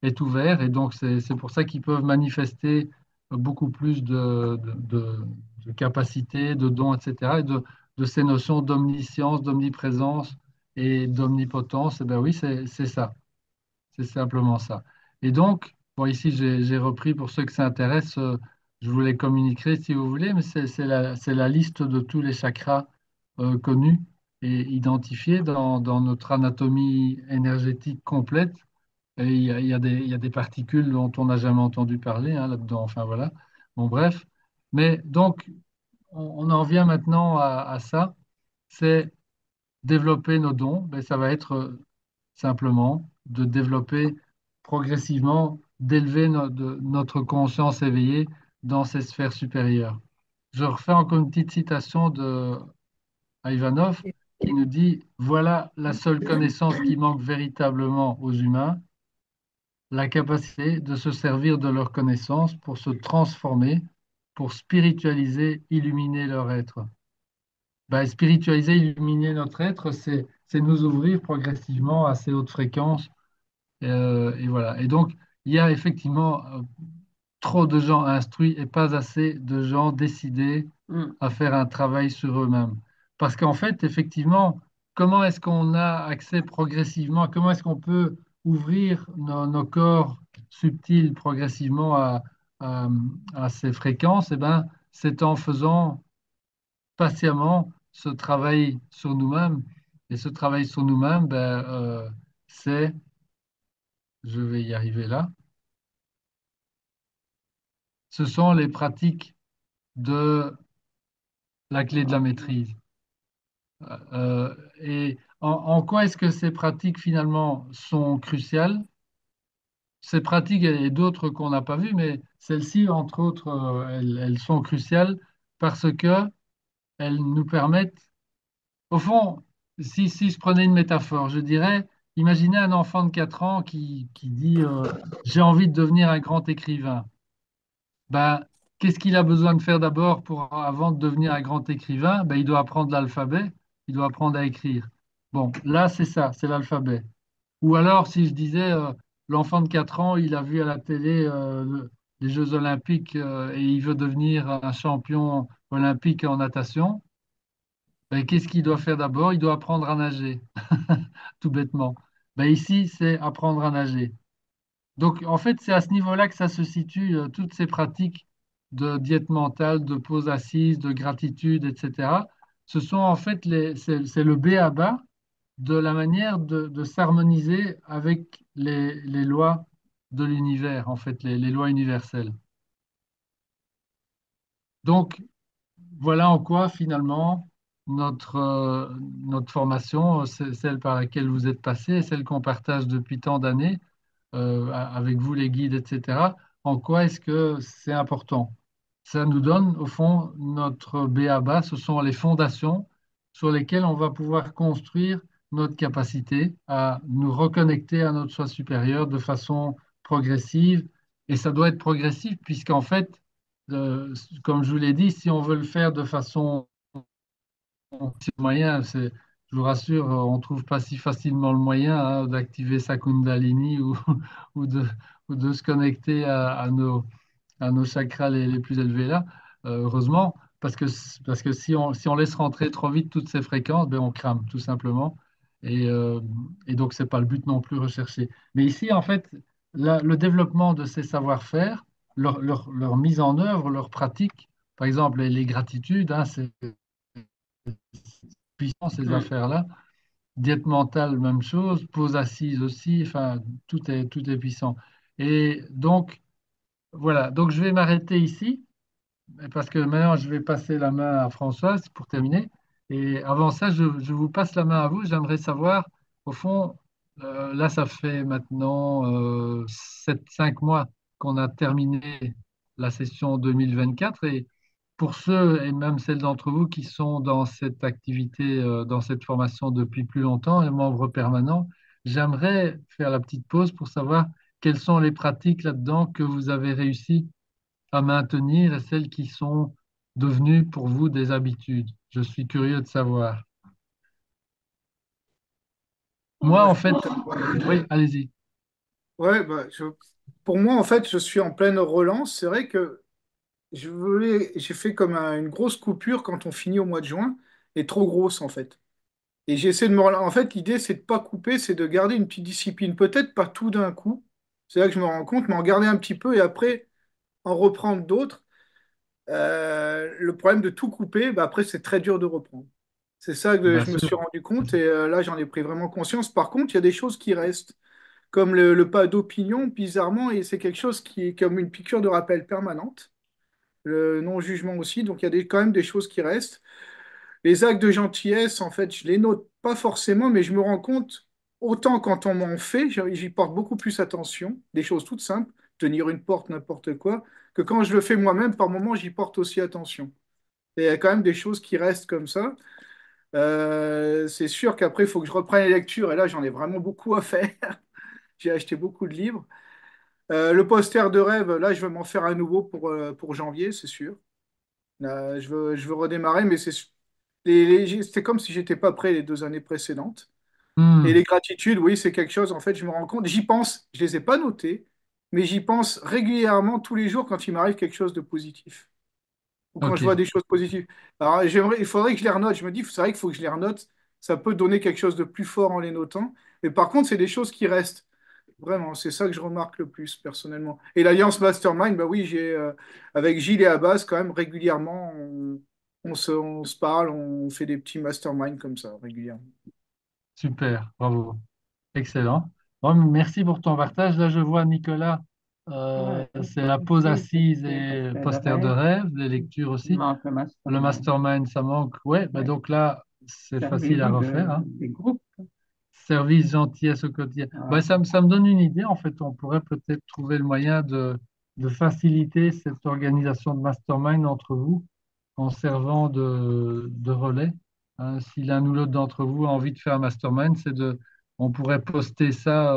et donc c'est pour ça qu'ils peuvent manifester beaucoup plus de capacités, de dons, etc., et de ces notions d'omniscience, d'omniprésence et d'omnipotence. Et ben oui, c'est ça, c'est simplement ça. Et donc, bon, ici j'ai repris pour ceux que ça intéresse, je vous les communiquerai si vous voulez, mais c'est la liste de tous les chakras connus et identifiés dans notre anatomie énergétique complète. Et il y a des particules dont on n'a jamais entendu parler hein, là-dedans. Enfin voilà. Bon, bref. Mais donc, on en vient maintenant à ça. C'est développer nos dons. Ben, ça va être simplement de développer progressivement, d'élever notre conscience éveillée dans ces sphères supérieures. Je refais encore une petite citation de Ivanov qui nous dit, voilà la seule connaissance qui manque véritablement aux humains, la capacité de se servir de leur connaissance pour se transformer, pour spiritualiser, illuminer leur être. Ben, spiritualiser, illuminer notre être, c'est nous ouvrir progressivement à ces hautes fréquences. Et voilà. Et donc, il y a effectivement trop de gens instruits et pas assez de gens décidés Mm. à faire un travail sur eux-mêmes. Parce qu'en fait, effectivement, comment est-ce qu'on a accès progressivement, comment est-ce qu'on peut ouvrir nos corps subtils progressivement à, à ces fréquences? Eh ben, c'est en faisant patiemment ce travail sur nous-mêmes. Et ce travail sur nous-mêmes, ben, c'est, je vais y arriver là, ce sont les pratiques de la clé de la maîtrise. Et en quoi est-ce que ces pratiques finalement sont cruciales? Ces pratiques et d'autres qu'on n'a pas vues, mais celles-ci, entre autres, elles sont cruciales parce que elles nous permettent, au fond, si je prenais une métaphore, je dirais, imaginez un enfant de 4 ans qui dit j'ai envie de devenir un grand écrivain. Ben, qu'est-ce qu'il a besoin de faire d'abord avant de devenir un grand écrivain? Ben, il doit apprendre l'alphabet, il doit apprendre à écrire. Bon, là, c'est ça, c'est l'alphabet. Ou alors, si je disais, l'enfant de 4 ans, il a vu à la télé les Jeux Olympiques et il veut devenir un champion olympique en natation, ben, qu'est-ce qu'il doit faire d'abord? Il doit apprendre à nager, tout bêtement. Ben, ici, c'est apprendre à nager. Donc, en fait, c'est à ce niveau-là que ça se situe, toutes ces pratiques de diète mentale, de pause assise, de gratitude, etc. Ce sont en fait c'est le B à bas de la manière de s'harmoniser avec les lois de l'univers, en fait, les lois universelles. Donc, voilà en quoi, finalement, notre formation, c'est celle par laquelle vous êtes passé, celle qu'on partage depuis tant d'années, avec vous, les guides, etc., en quoi est-ce que c'est important? Ça nous donne, au fond, notre B.A.B.A., ce sont les fondations sur lesquelles on va pouvoir construire notre capacité à nous reconnecter à notre soi supérieur de façon progressive. Et ça doit être progressif, puisqu'en fait, comme je vous l'ai dit, si on veut le faire de façon moyen, je vous rassure, on ne trouve pas si facilement le moyen hein, d'activer sa Kundalini ou, de, ou de se connecter à nos chakras les plus élevés là, heureusement, parce que si on laisse rentrer trop vite toutes ces fréquences, ben on crame tout simplement. Et, euh, et donc, ce n'est pas le but non plus recherché. Mais ici, en fait, le développement de ces savoir-faire, leur mise en œuvre, leur pratique, par exemple, les gratitudes, hein, c'est puissant ces Mm. affaires-là. Diète mentale, même chose. Pause assise aussi. Enfin, tout est puissant. Et donc, voilà. Donc, je vais m'arrêter ici parce que maintenant, je vais passer la main à Françoise pour terminer. Et avant ça, je vous passe la main à vous. J'aimerais savoir, au fond, là, ça fait maintenant 5 mois qu'on a terminé la session 2024. Et pour ceux, et même celles d'entre vous qui sont dans cette activité, dans cette formation depuis plus longtemps, les membres permanents, j'aimerais faire la petite pause pour savoir quelles sont les pratiques là-dedans que vous avez réussi à maintenir et celles qui sont devenues pour vous des habitudes. Je suis curieux de savoir. Moi, Moi, en je fait, pense. oui, allez-y. Ouais, pour moi, en fait, je suis en pleine relance. C'est vrai que j'ai fait comme une grosse coupure quand on finit au mois de juin, et trop grosse, en fait. Et j'essaie de me relancer. En fait, l'idée, c'est de pas couper, c'est de garder une petite discipline. Peut-être pas tout d'un coup. C'est là que je me rends compte, mais en garder un petit peu et après en reprendre d'autres. Le problème de tout couper, bah, après, c'est très dur de reprendre. C'est ça que Bien je me suis sûr. rendu compte et là, j'en ai pris vraiment conscience. Par contre, il y a des choses qui restent, comme le pas d'opinion, bizarrement, et c'est quelque chose qui est comme une piqûre de rappel permanente. Le non-jugement aussi, donc il y a quand même des choses qui restent. Les actes de gentillesse, en fait, je les note pas forcément, mais je me rends compte, autant quand on m'en fait, j'y porte beaucoup plus attention, des choses toutes simples, tenir une porte, n'importe quoi, que quand je le fais moi-même, par moment, j'y porte aussi attention. Et il y a quand même des choses qui restent comme ça. C'est sûr qu'après, il faut que je reprenne les lectures, et là, j'en ai vraiment beaucoup à faire. J'ai acheté beaucoup de livres. Le poster de rêve, là, je vais m'en faire un nouveau pour janvier, c'est sûr. Je veux redémarrer, mais c'était comme si j'étais pas prêt les 2 années précédentes. Et Hmm, les gratitudes, oui, c'est quelque chose, en fait, je me rends compte, j'y pense, je les ai pas notées, mais j'y pense régulièrement tous les jours quand il m'arrive quelque chose de positif ou quand je vois ok. des choses positives. Alors, il faudrait que je les renote. Je me dis, c'est vrai qu'il faut que je les renote. Ça peut donner quelque chose de plus fort en les notant. Mais par contre, c'est des choses qui restent. Vraiment, c'est ça que je remarque le plus personnellement. Et l'Alliance Mastermind, bah oui, avec Gilles et Abbas, quand même régulièrement, on se parle, on fait des petits masterminds comme ça, régulièrement. Super, bravo. Excellent. Bon, merci pour ton partage. Là, je vois Nicolas, Ouais, c'est la pause aussi, assise c'est et poster le poster de rêve. rêve, les lectures Il aussi. manque le Le mastermind. mastermind, ça manque. Ouais, ben Ouais. donc là, c'est facile à Service refaire, hein. des groupes. Service gentillesse au quotidien. Ben, Ouais. ça me donne une idée. En fait, on pourrait peut-être trouver le moyen de faciliter cette organisation de mastermind entre vous en servant de relais. Hein, si l'un ou l'autre d'entre vous a envie de faire un mastermind, on pourrait poster ça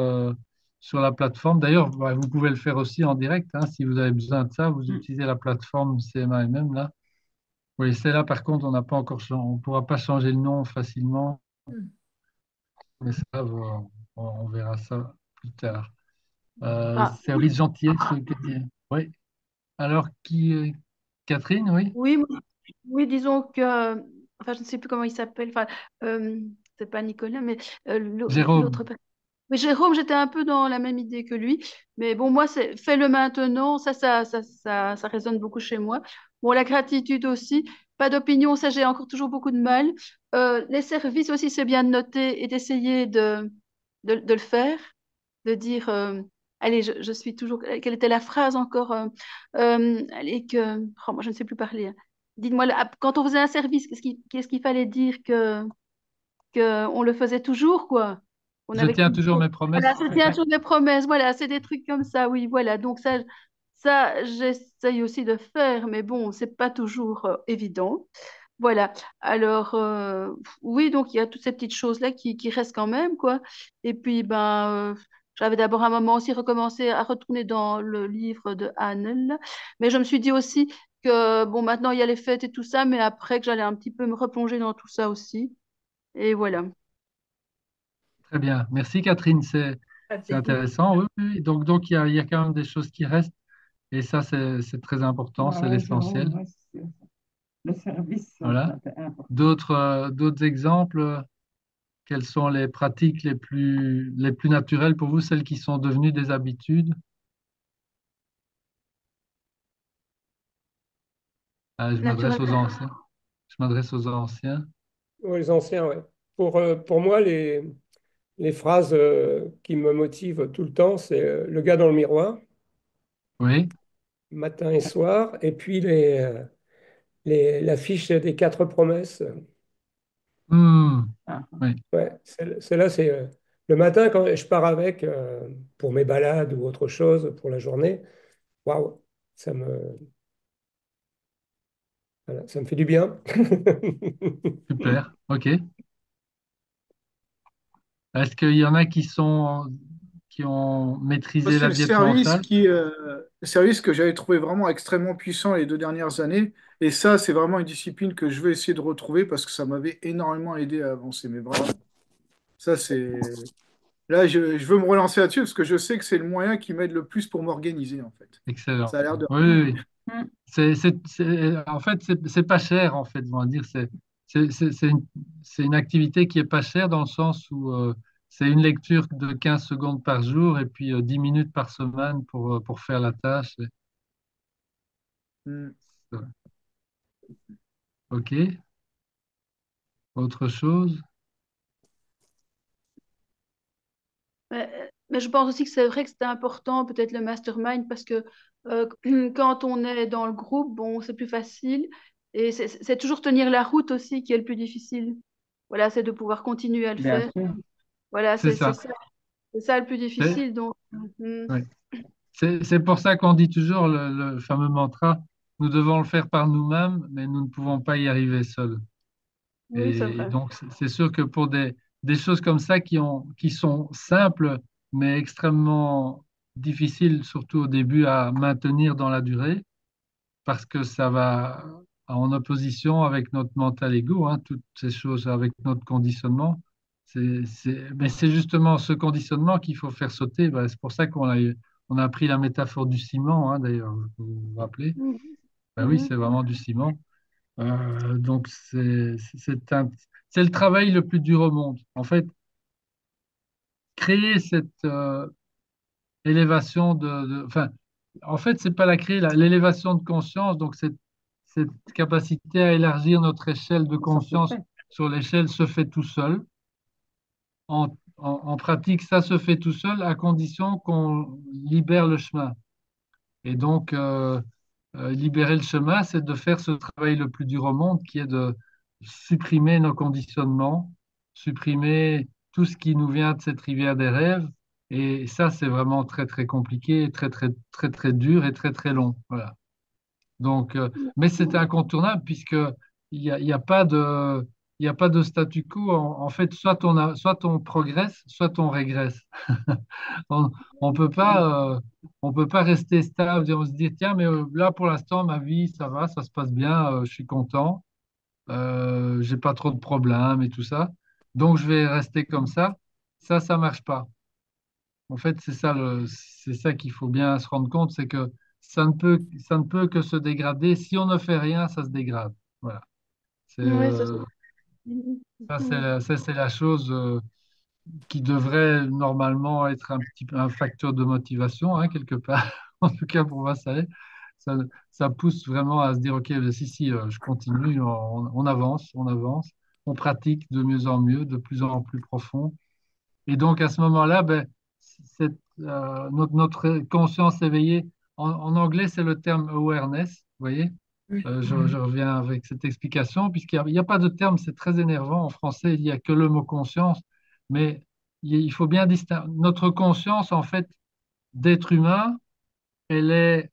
sur la plateforme. D'ailleurs, bah, vous pouvez le faire aussi en direct. Hein, si vous avez besoin de ça, vous Mm. utilisez la plateforme CMAMM là. Oui, c'est là par contre, on n'a pas encore, on pourra pas changer le nom facilement, mais ça, on verra ça plus tard. Oui, Service gentillesse au quotidien. Oui. Alors Catherine, oui. oui, oui, disons que, enfin, je ne sais plus comment il s'appelle, enfin, euh, c'est pas Nicolas, mais Jérôme. l'autre personne. Mais Jérôme, j'étais un peu dans la même idée que lui. Mais bon, moi, c'est fais-le maintenant. Ça résonne beaucoup chez moi. Bon, la gratitude aussi. Pas d'opinion, ça, j'ai encore toujours beaucoup de mal. Les services aussi, c'est bien de noter et d'essayer de le faire. De dire, allez, je suis toujours. Quelle était la phrase encore? Allez, oh, moi, je ne sais plus parler, hein. Dites-moi, quand on faisait un service, qu'est-ce qu'il fallait dire que on le faisait toujours, quoi. On Je avait, tiens toujours mes voilà, promesses. c'était un jour des promesses, voilà, c'est des trucs comme ça, oui, voilà. Donc ça, j'essaye aussi de faire, mais bon, c'est pas toujours évident. Voilà. Alors, oui, donc il y a toutes ces petites choses-là qui restent quand même, quoi. Et puis, ben, j'avais d'abord un moment aussi recommencé à retourner dans le livre de Anne, là. Mais je me suis dit aussi que, bon, maintenant il y a les fêtes et tout ça, mais après que j'allais un petit peu me replonger dans tout ça aussi. Et voilà. Très bien. Merci Catherine, Pas c'est technique. intéressant. Oui, oui, oui. Donc il y a quand même des choses qui restent et ça, c'est très important, c'est Ouais, l'essentiel. Jérôme, ouais, c'est sûr. Le service, Voilà. c'est important. D'autres exemples, quelles sont les pratiques les plus naturelles pour vous, celles qui sont devenues des habitudes? Ah, je m'adresse aux Naturellement. anciens. Je m'adresse aux anciens. Oui, les anciens, ouais. Pour moi, les phrases qui me motivent tout le temps, c'est le gars dans le miroir, Oui. matin et soir, et puis la fiche des 4 promesses. Hmm. Ah, Oui, Ouais, celle-là, c'est le matin quand je pars avec pour mes balades ou autre chose pour la journée. Waouh, ça me, voilà, ça me fait du bien. super. OK. Est-ce qu'il y en a qui ont Moi, maîtrisé c'est la diète mentale? le service que j'avais trouvé vraiment extrêmement puissant les 2 dernières années. Et ça, c'est vraiment une discipline que je veux essayer de retrouver parce que ça m'avait énormément aidé à avancer. Mais vraiment, Ça, c'est... Là, je veux me relancer là-dessus parce que je sais que c'est le moyen qui m'aide le plus pour m'organiser, en fait. Excellent. Ça a l'air de Oui, rien, oui, mais... oui. En fait, c'est pas cher, en fait, on va dire. C'est une activité qui est pas chère dans le sens où c'est une lecture de 15 secondes par jour et puis 10 minutes par semaine pour faire la tâche. Hmm. OK. Autre chose? Mais je pense aussi que c'est vrai que c'était important, peut-être le mastermind, parce que euh, quand on est dans le groupe, bon, c'est plus facile. Et c'est toujours tenir la route aussi qui est le plus difficile. Voilà, c'est de pouvoir continuer à le Bien faire. sûr. Voilà, C'est ça. c'est ça le plus C'est difficile. Donc, ouais. C'est pour ça qu'on dit toujours le fameux mantra, nous devons le faire par nous-mêmes, mais nous ne pouvons pas y arriver seuls. oui, c'est Et vrai. donc, c'est sûr que pour des choses comme ça qui sont simples, mais extrêmement difficiles, surtout au début, à maintenir dans la durée, parce que ça va en opposition avec notre mental ego, hein, toutes ces choses avec notre conditionnement. Mais c'est justement ce conditionnement qu'il faut faire sauter. Ben, c'est pour ça on a pris la métaphore du ciment, hein, d'ailleurs, vous vous rappelez? Mhm. Ben oui, Mhm. c'est vraiment du ciment. Donc, c'est le travail le plus dur au monde. En fait, créer cette élévation enfin, en fait, c'est pas la créer, l'élévation de conscience, donc cette capacité à élargir notre échelle de Ça se conscience fait. sur l'échelle se fait tout seul. En pratique, ça se fait tout seul à condition qu'on libère le chemin. Et donc, libérer le chemin, c'est de faire ce travail le plus dur au monde, qui est de supprimer nos conditionnements, supprimer tout ce qui nous vient de cette rivière des rêves. Et ça, c'est vraiment très, très compliqué, très, très, très, très dur et très, très long. Voilà. Donc, mais c'est incontournable puisque il y a pas de, il y a pas de statu quo. En fait, soit on progresse, soit on régresse. On, on peut pas, on peut pas rester stable et on se dire, tiens, mais là, pour l'instant, ma vie, ça va, ça se passe bien, je suis content, j'ai pas trop de problèmes et tout ça. Donc, je vais rester comme ça. Ça marche pas. En fait, c'est ça qu'il faut bien se rendre compte, c'est que ça ne peut que se dégrader. Si on ne fait rien, ça se dégrade. Voilà. C'est, Oui, c'est ça. Mhm. Mhm. ça, c'est la chose qui devrait normalement être un petit peu un facteur de motivation, hein, quelque part. En tout cas, pour moi, ça, ça pousse vraiment à se dire, OK, si, si, je continue, on avance, on pratique de mieux en mieux, de plus en plus profond. Et donc, à ce moment-là, ben, notre conscience éveillée, en anglais, c'est le terme awareness, vous voyez? Je reviens avec cette explication, il y a pas de terme, c'est très énervant. En français, il n'y a que le mot conscience, mais il faut bien distinguer. Notre conscience, en fait, d'être humain, elle est,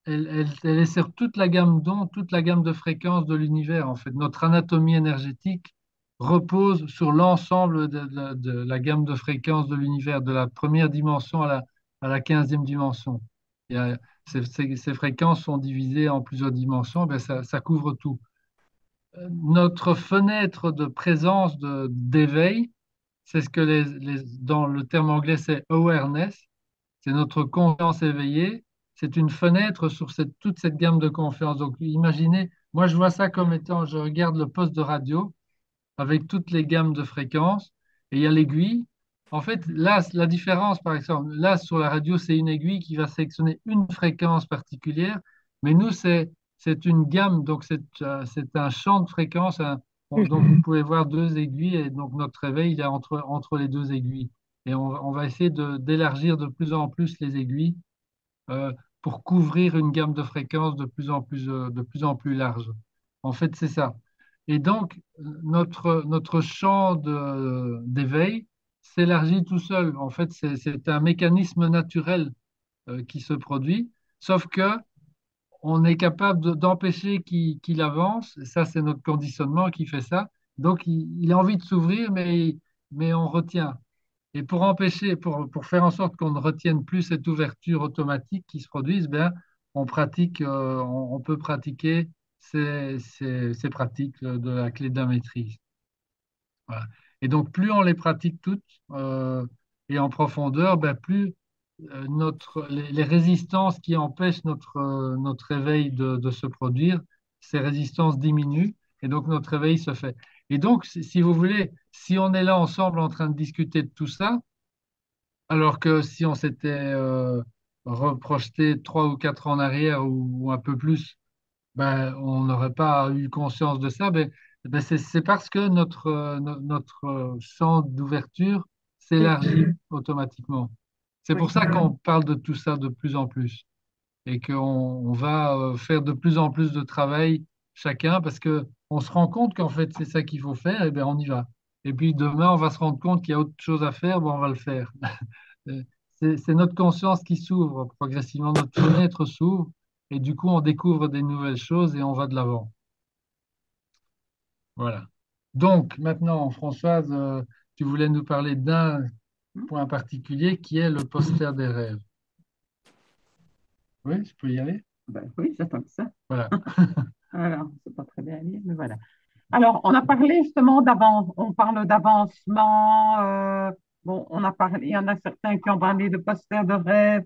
elle est sur toute la gamme d'ondes, toute la gamme de fréquences de l'univers. En fait, notre anatomie énergétique repose sur l'ensemble de la gamme de fréquences de l'univers, de la première dimension à la 15e dimension. Il y a- ces fréquences sont divisées en plusieurs dimensions, ben ça couvre tout. Notre fenêtre de présence d'éveil, c'est ce que dans le terme anglais, c'est awareness, c'est notre conscience éveillée, c'est une fenêtre sur toute cette gamme de conscience. Donc imaginez, moi je vois ça comme étant, je regarde le poste de radio avec toutes les gammes de fréquences et il y a l'aiguille. En fait, là, la différence, par exemple, là sur la radio, c'est une aiguille qui va sélectionner une fréquence particulière, mais nous, c'est une gamme, donc c'est un champ de fréquences. Donc vous pouvez voir deux aiguilles et donc notre réveil, il est entre les deux aiguilles. Et on va essayer d'élargir de plus en plus les aiguilles euh, pour couvrir une gamme de fréquences de plus en plus large. En fait, c'est ça. Et donc, notre champ d'éveil s'élargit tout seul. En fait, c'est un mécanisme naturel qui se produit, sauf que on est capable d'empêcher qu'il avance. Et ça, c'est notre conditionnement qui fait ça. Donc, il a envie de s'ouvrir, mais on retient. Et pour empêcher, pour faire en sorte qu'on ne retienne plus cette ouverture automatique qui se produise, ben, on peut pratiquer ces pratiques de la clé de la maîtrise. Voilà. Et donc, plus on les pratique toutes et en profondeur, ben, plus les résistances qui empêchent notre réveil de se produire, ces résistances diminuent et donc notre réveil se fait. Et donc, si vous voulez, si on est là ensemble en train de discuter de tout ça, alors que si on s'était reprojeté 3 ou 4 ans en arrière ou un peu plus, ben, on n'aurait pas eu conscience de ça. Ben, c'est parce que notre champ d'ouverture s'élargit automatiquement. C'est Oui, pour ça qu'on parle de tout ça de plus en plus et qu'on va faire de plus en plus de travail chacun parce que on se rend compte qu'en fait c'est ça qu'il faut faire et bien on y va. Et puis demain on va se rendre compte qu'il y a autre chose à faire, bon, on va le faire. Euh, c'est notre conscience qui s'ouvre progressivement, notre fenêtre s'ouvre et du coup on découvre des nouvelles choses et on va de l'avant. Voilà. Donc maintenant, Françoise, tu voulais nous parler d'un point particulier qui est le poster des rêves. Oui, je peux y aller? ben oui, j'attends que ça. Voilà. Alors, c'est pas très bien lire, mais voilà. Alors, on a parlé justement d'avance, on parle d'avancement. Bon, on a parlé, il y en a certains qui ont parlé de posters de rêve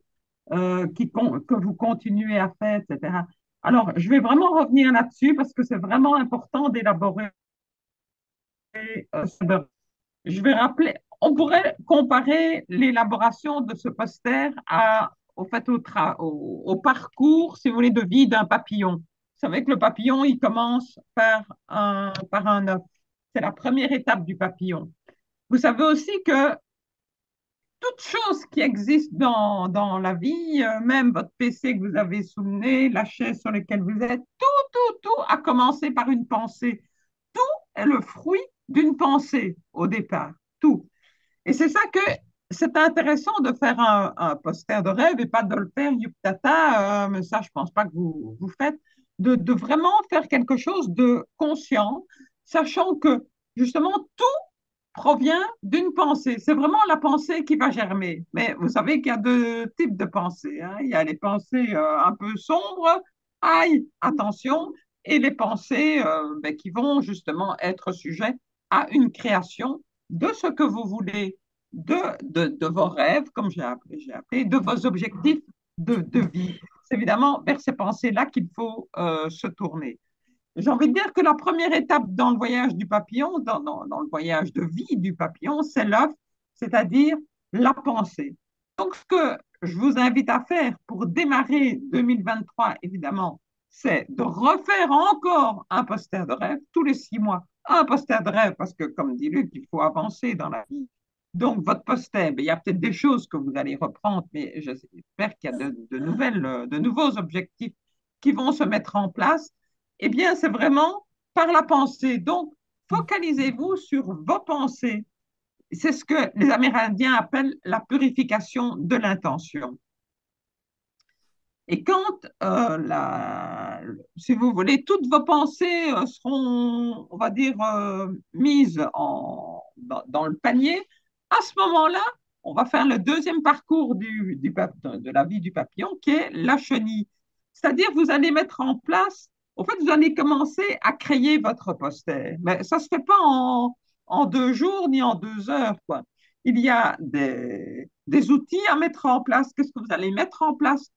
que vous continuez à faire, etc. Alors, je vais vraiment revenir là-dessus parce que c'est vraiment important d'élaborer. Je vais rappeler, on pourrait comparer l'élaboration de ce poster au fait, au parcours, si vous voulez, de vie d'un papillon. Vous savez que le papillon, il commence par un œuf. C'est la première étape du papillon. Vous savez aussi que toute chose qui existe dans la vie, même votre PC que vous avez sous le nez, la chaise sur laquelle vous êtes, tout a commencé par une pensée. Tout est le fruit d'une pensée au départ. Tout. Et c'est ça que c'est intéressant de faire un poster de rêve et pas de le faire yuptata, mais ça, je pense pas que vous faites, de vraiment faire quelque chose de conscient, sachant que justement tout provient d'une pensée. C'est vraiment la pensée qui va germer. Mais vous savez qu'il y a deux types de pensées, hein. Il y a les pensées un peu sombres, aïe, attention, et les pensées ben, qui vont justement être sujettes à une création de ce que vous voulez, de vos rêves, comme j'ai appelé, de vos objectifs de vie. C'est évidemment vers ces pensées-là qu'il faut se tourner. J'ai envie de dire que la première étape dans le voyage du papillon, dans le voyage de vie du papillon, c'est l'œuf, c'est-à-dire la pensée. Donc, ce que je vous invite à faire pour démarrer 2023, évidemment, c'est de refaire encore un poster de rêve tous les 6 mois. Un poster de rêve, parce que, comme dit Luc, il faut avancer dans la vie. Donc, votre poster, ben, il y a peut-être des choses que vous allez reprendre, mais j'espère qu'il y a de nouveaux objectifs qui vont se mettre en place. Eh bien, c'est vraiment par la pensée. Donc, focalisez-vous sur vos pensées. C'est ce que les Amérindiens appellent la purification de l'intention. Et quand, si vous voulez, toutes vos pensées seront, on va dire, mises dans le panier, à ce moment-là, on va faire le deuxième parcours de la vie du papillon, qui est la chenille. C'est-à-dire, vous allez mettre en place, en fait, vous allez commencer à créer votre poster. Mais ça ne se fait pas en 2 jours ni en 2 heures, quoi. Il y a des outils à mettre en place. Qu'est-ce que vous allez mettre en place?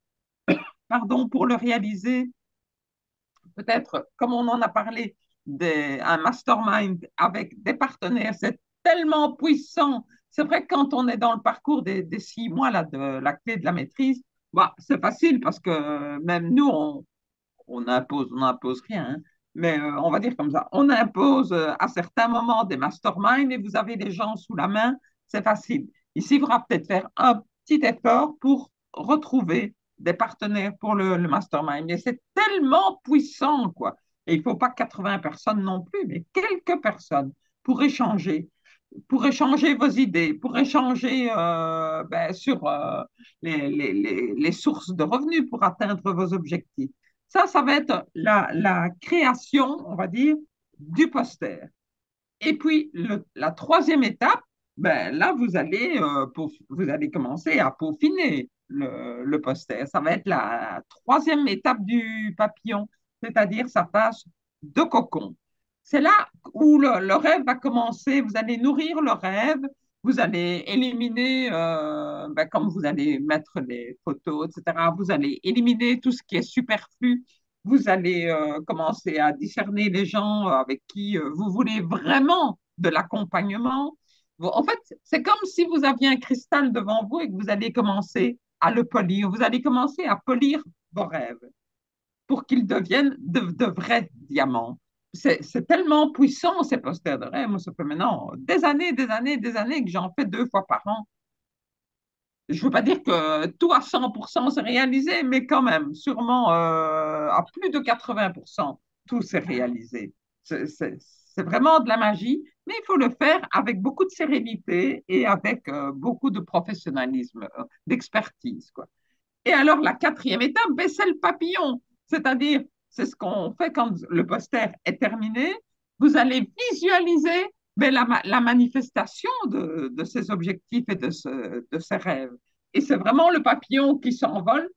Pardon, pour le réaliser, peut-être, comme on en a parlé, un mastermind avec des partenaires, c'est tellement puissant. C'est vrai que quand on est dans le parcours des 6 mois là, de la clé de la maîtrise, bah, c'est facile parce que même nous, on n'impose rien, hein. Mais on va dire comme ça, on impose à certains moments des masterminds et vous avez des gens sous la main, c'est facile. Ici, il faudra peut-être faire un petit effort pour retrouver des partenaires pour le mastermind. Mais c'est tellement puissant, quoi. Et il ne faut pas 80 personnes non plus, mais quelques personnes pour échanger vos idées, pour échanger ben, sur les sources de revenus pour atteindre vos objectifs. Ça va être la création, on va dire, du poster. Et puis, la troisième étape, ben, là, vous allez commencer à peaufiner le poster. Ça va être la troisième étape du papillon, c'est-à-dire sa phase de cocon. c'est là où le rêve va commencer. Vous allez nourrir le rêve, vous allez éliminer, comme vous allez mettre les photos, etc., vous allez éliminer tout ce qui est superflu. Vous allez commencer à discerner les gens avec qui vous voulez vraiment de l'accompagnement. En fait, c'est comme si vous aviez un cristal devant vous et que vous allez commencer à le polir. Vous allez commencer à polir vos rêves pour qu'ils deviennent de vrais diamants. C'est tellement puissant, ces posters de rêve. Moi, ça fait maintenant des années que j'en fais 2 fois par an. Je ne veux pas dire que tout à 100% s'est réalisé, mais quand même, sûrement à plus de 80%, tout s'est réalisé. C'est vraiment de la magie, mais il faut le faire avec beaucoup de sérénité et avec beaucoup de professionnalisme, d'expertise, quoi. Et alors, la quatrième étape, ben, c'est le papillon. C'est-à-dire, c'est ce qu'on fait quand le poster est terminé. Vous allez visualiser ben, la manifestation de ces objectifs et de ces rêves. Et c'est vraiment le papillon qui s'envole.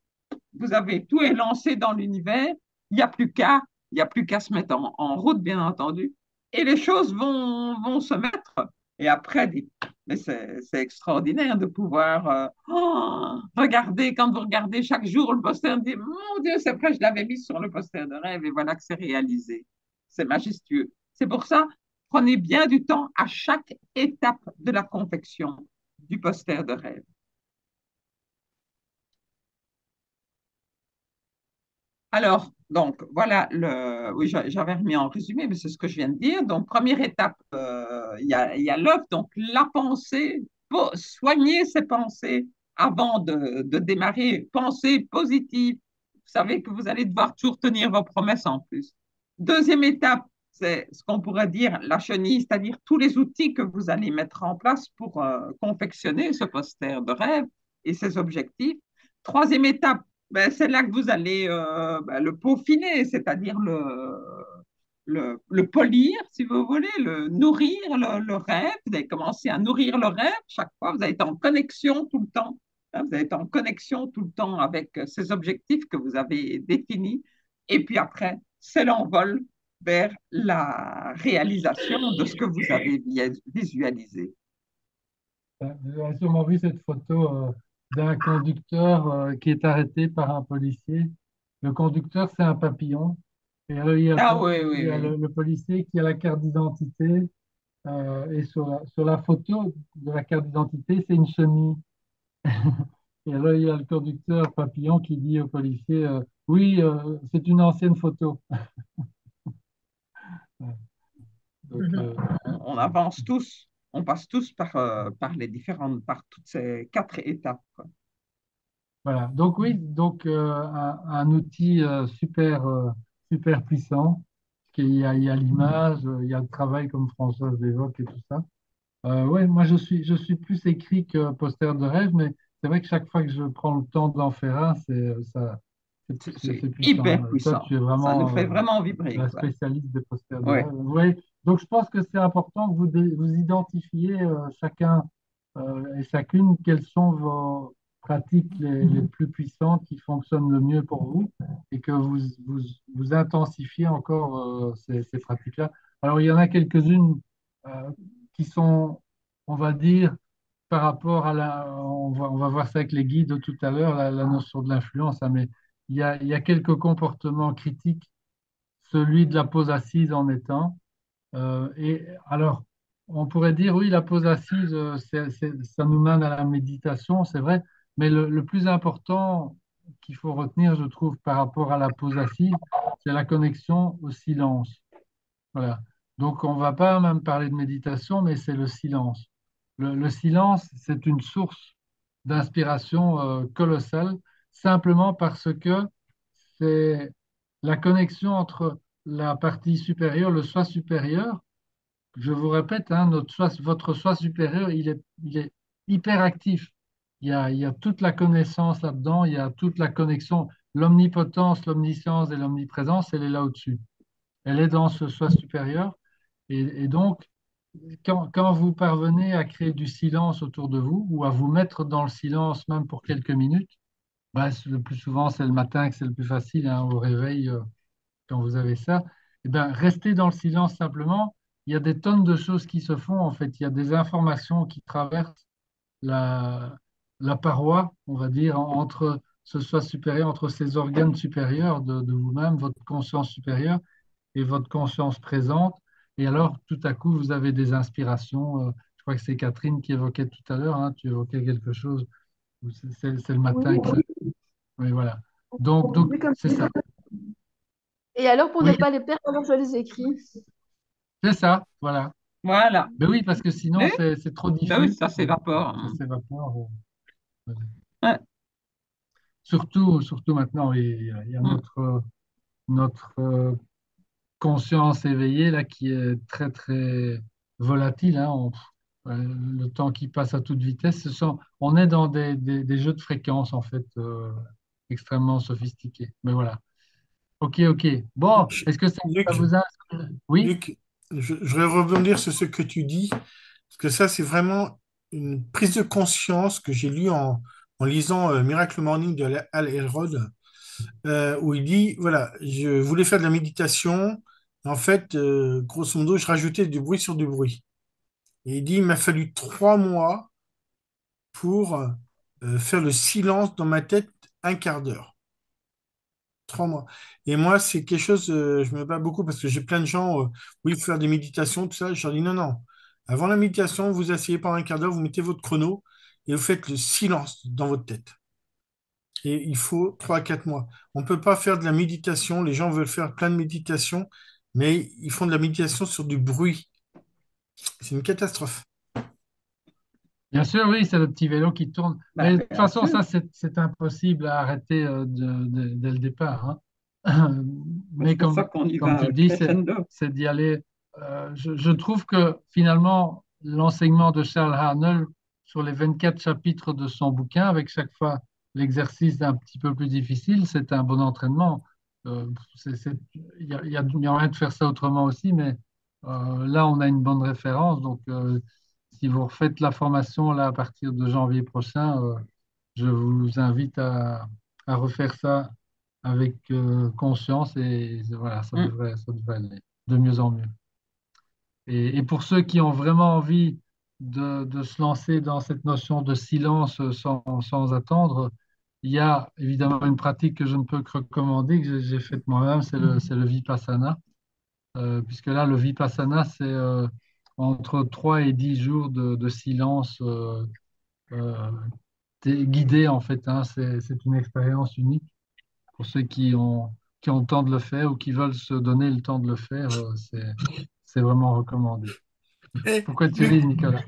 Vous avez tout est lancé dans l'univers. Il n'y a plus qu'à, il n'y a plus qu'à se mettre en route, bien entendu. Et les choses vont se mettre. Et après, mais c'est extraordinaire de pouvoir regarder, quand vous regardez chaque jour le poster, vous dites, mon Dieu, c'est vrai, je l'avais mis sur le poster de rêve et voilà que c'est réalisé. C'est majestueux. C'est pour ça, prenez bien du temps à chaque étape de la confection du poster de rêve. Alors, donc, voilà, oui, j'avais remis en résumé, mais c'est ce que je viens de dire. Donc, première étape, il y a l'œuvre, donc la pensée, soigner ses pensées avant de démarrer, pensée positive. Vous savez que vous allez devoir toujours tenir vos promesses en plus. Deuxième étape, c'est ce qu'on pourrait dire la chenille, c'est-à-dire tous les outils que vous allez mettre en place pour confectionner ce poster de rêve et ses objectifs. Troisième étape, ben, c'est là que vous allez le peaufiner, c'est-à-dire le polir, si vous voulez, le nourrir, le rêve. Vous allez commencer à nourrir le rêve chaque fois. Vous allez être en connexion tout le temps. Hein, vous allez être en connexion tout le temps avec ces objectifs que vous avez définis. Et puis après, c'est l'envol vers la réalisation de ce que vous avez visualisé. Vous avez sûrement vu cette photo d'un conducteur qui est arrêté par un policier. Le conducteur, c'est un papillon. Et alors, Ah oui, il oui, y a oui. le policier qui a la carte d'identité. Et sur la photo de la carte d'identité, c'est une chenille. Et alors, il y a le conducteur papillon qui dit au policier, oui, c'est une ancienne photo. Donc, On avance tous, on passe tous par toutes ces 4 étapes, quoi. voilà. Donc oui, donc un outil super puissant. Il y a l'image, il y a le travail comme Françoise l'évoque et tout ça. Ouais, moi je suis plus écrit que poster de rêve, mais c'est vrai que chaque fois que je prends le temps d'en faire un, c'est C'est puissant. hyper Toi, puissant. tu es Ça nous vraiment fait vraiment vibrer, la quoi. spécialiste des posters de Ouais. rêve. Ouais. Donc je pense que c'est important que vous identifiez chacun et chacune quelles sont vos pratiques les plus puissantes qui fonctionnent le mieux pour vous et que vous intensifiez encore ces pratiques-là. Alors il y en a quelques-unes euh, qui sont, on va dire, par rapport à on va voir ça avec les guides tout à l'heure, la notion de l'influence, hein, mais il y a quelques comportements critiques, celui de la pose assise en étant. Et alors, on pourrait dire, oui, la pose assise, ça nous mène à la méditation, c'est vrai, mais le plus important qu'il faut retenir, je trouve, par rapport à la pose assise, c'est la connexion au silence. Voilà. Donc, on ne va pas même parler de méditation, mais c'est le silence. Le silence, c'est une source d'inspiration colossale, simplement parce que c'est la connexion entre la partie supérieure, le soi supérieur. Je vous répète, hein, votre soi supérieur, il est hyper actif. Il y a toute la connaissance là-dedans, il y a toute la connexion, l'omnipotence, l'omniscience et l'omniprésence, elle est là au-dessus. Elle est dans ce soi supérieur. Et donc, quand vous parvenez à créer du silence autour de vous ou à vous mettre dans le silence même pour quelques minutes, bah, le plus souvent c'est le matin que c'est le plus facile, hein, au réveil, quand vous avez ça. eh ben, restez dans le silence simplement. Il y a des tonnes de choses qui se font, en fait. Il y a des informations qui traversent la, la paroi, on va dire, entre ce soi supérieur, entre ces organes supérieurs de vous-même, votre conscience supérieure et votre conscience présente. Et alors, tout à coup, vous avez des inspirations. Je crois que c'est Catherine qui évoquait tout à l'heure, hein, tu évoquais quelque chose. C'est le Oui, matin. Oui, voilà. Donc oui, comme c'est ça. Et alors, pour ne Oui, pas les perdre, alors je les écris. c'est ça. Voilà. Voilà. Mais oui, parce que sinon, Mais, c'est trop ben oui, diffus. ça s'évapore. Ça s'évapore. Ouais. Ouais. Surtout maintenant, il y a Mm. notre conscience éveillée là, qui est très, très volatile, hein. Le temps qui passe à toute vitesse, on est dans des jeux de fréquences, en fait, extrêmement sophistiqués. Mais voilà. Ok, ok. Bon, Luc, est-ce que ça Luc, vous a... Oui? Luc, je voudrais rebondir sur ce que tu dis, parce que ça, c'est vraiment une prise de conscience que j'ai lue en lisant Miracle Morning de Hal Elrod, où il dit, voilà, je voulais faire de la méditation. En fait, grosso modo, je rajoutais du bruit sur du bruit. Et il dit, il m'a fallu 3 mois pour faire le silence dans ma tête, un quart d'heure. 3 mois. Et moi, c'est quelque chose, je me bats beaucoup parce que j'ai plein de gens, oui, il faut faire des méditations, tout ça. Je leur dis non, non. Avant la méditation, vous asseyez pendant un quart d'heure, vous mettez votre chrono et vous faites le silence dans votre tête. Et il faut 3 à 4 mois. On ne peut pas faire de la méditation. Les gens veulent faire plein de méditations, mais ils font de la méditation sur du bruit. C'est une catastrophe. Bien sûr, oui, c'est le petit vélo qui tourne. Ben, Mais de toute bien façon, sûr. ça, c'est impossible à arrêter dès le départ, hein. Mais C'est pour ça qu'on y comme va tu dis, crescendo. c'est d'y aller. Je trouve que finalement, l'enseignement de Charles Haanel sur les 24 chapitres de son bouquin, avec chaque fois l'exercice un petit peu plus difficile, c'est un bon entraînement. Il y a moyen de faire ça autrement aussi, mais là, on a une bonne référence. Donc, si vous refaites la formation là, à partir de janvier prochain, je vous invite à refaire ça avec conscience et voilà, Mm. ça devrait aller de mieux en mieux. Et pour ceux qui ont vraiment envie de se lancer dans cette notion de silence sans attendre, il y a évidemment une pratique que je ne peux que recommander, que j'ai faite moi-même, c'est le Vipassana. Puisque là, le Vipassana, c'est entre 3 et 10 jours de silence euh, guidé, en fait, hein. C'est une expérience unique pour ceux qui ont le temps de le faire ou qui veulent se donner le temps de le faire. C'est vraiment recommandé. Eh, Pourquoi tu ris, Luc, Nicolas?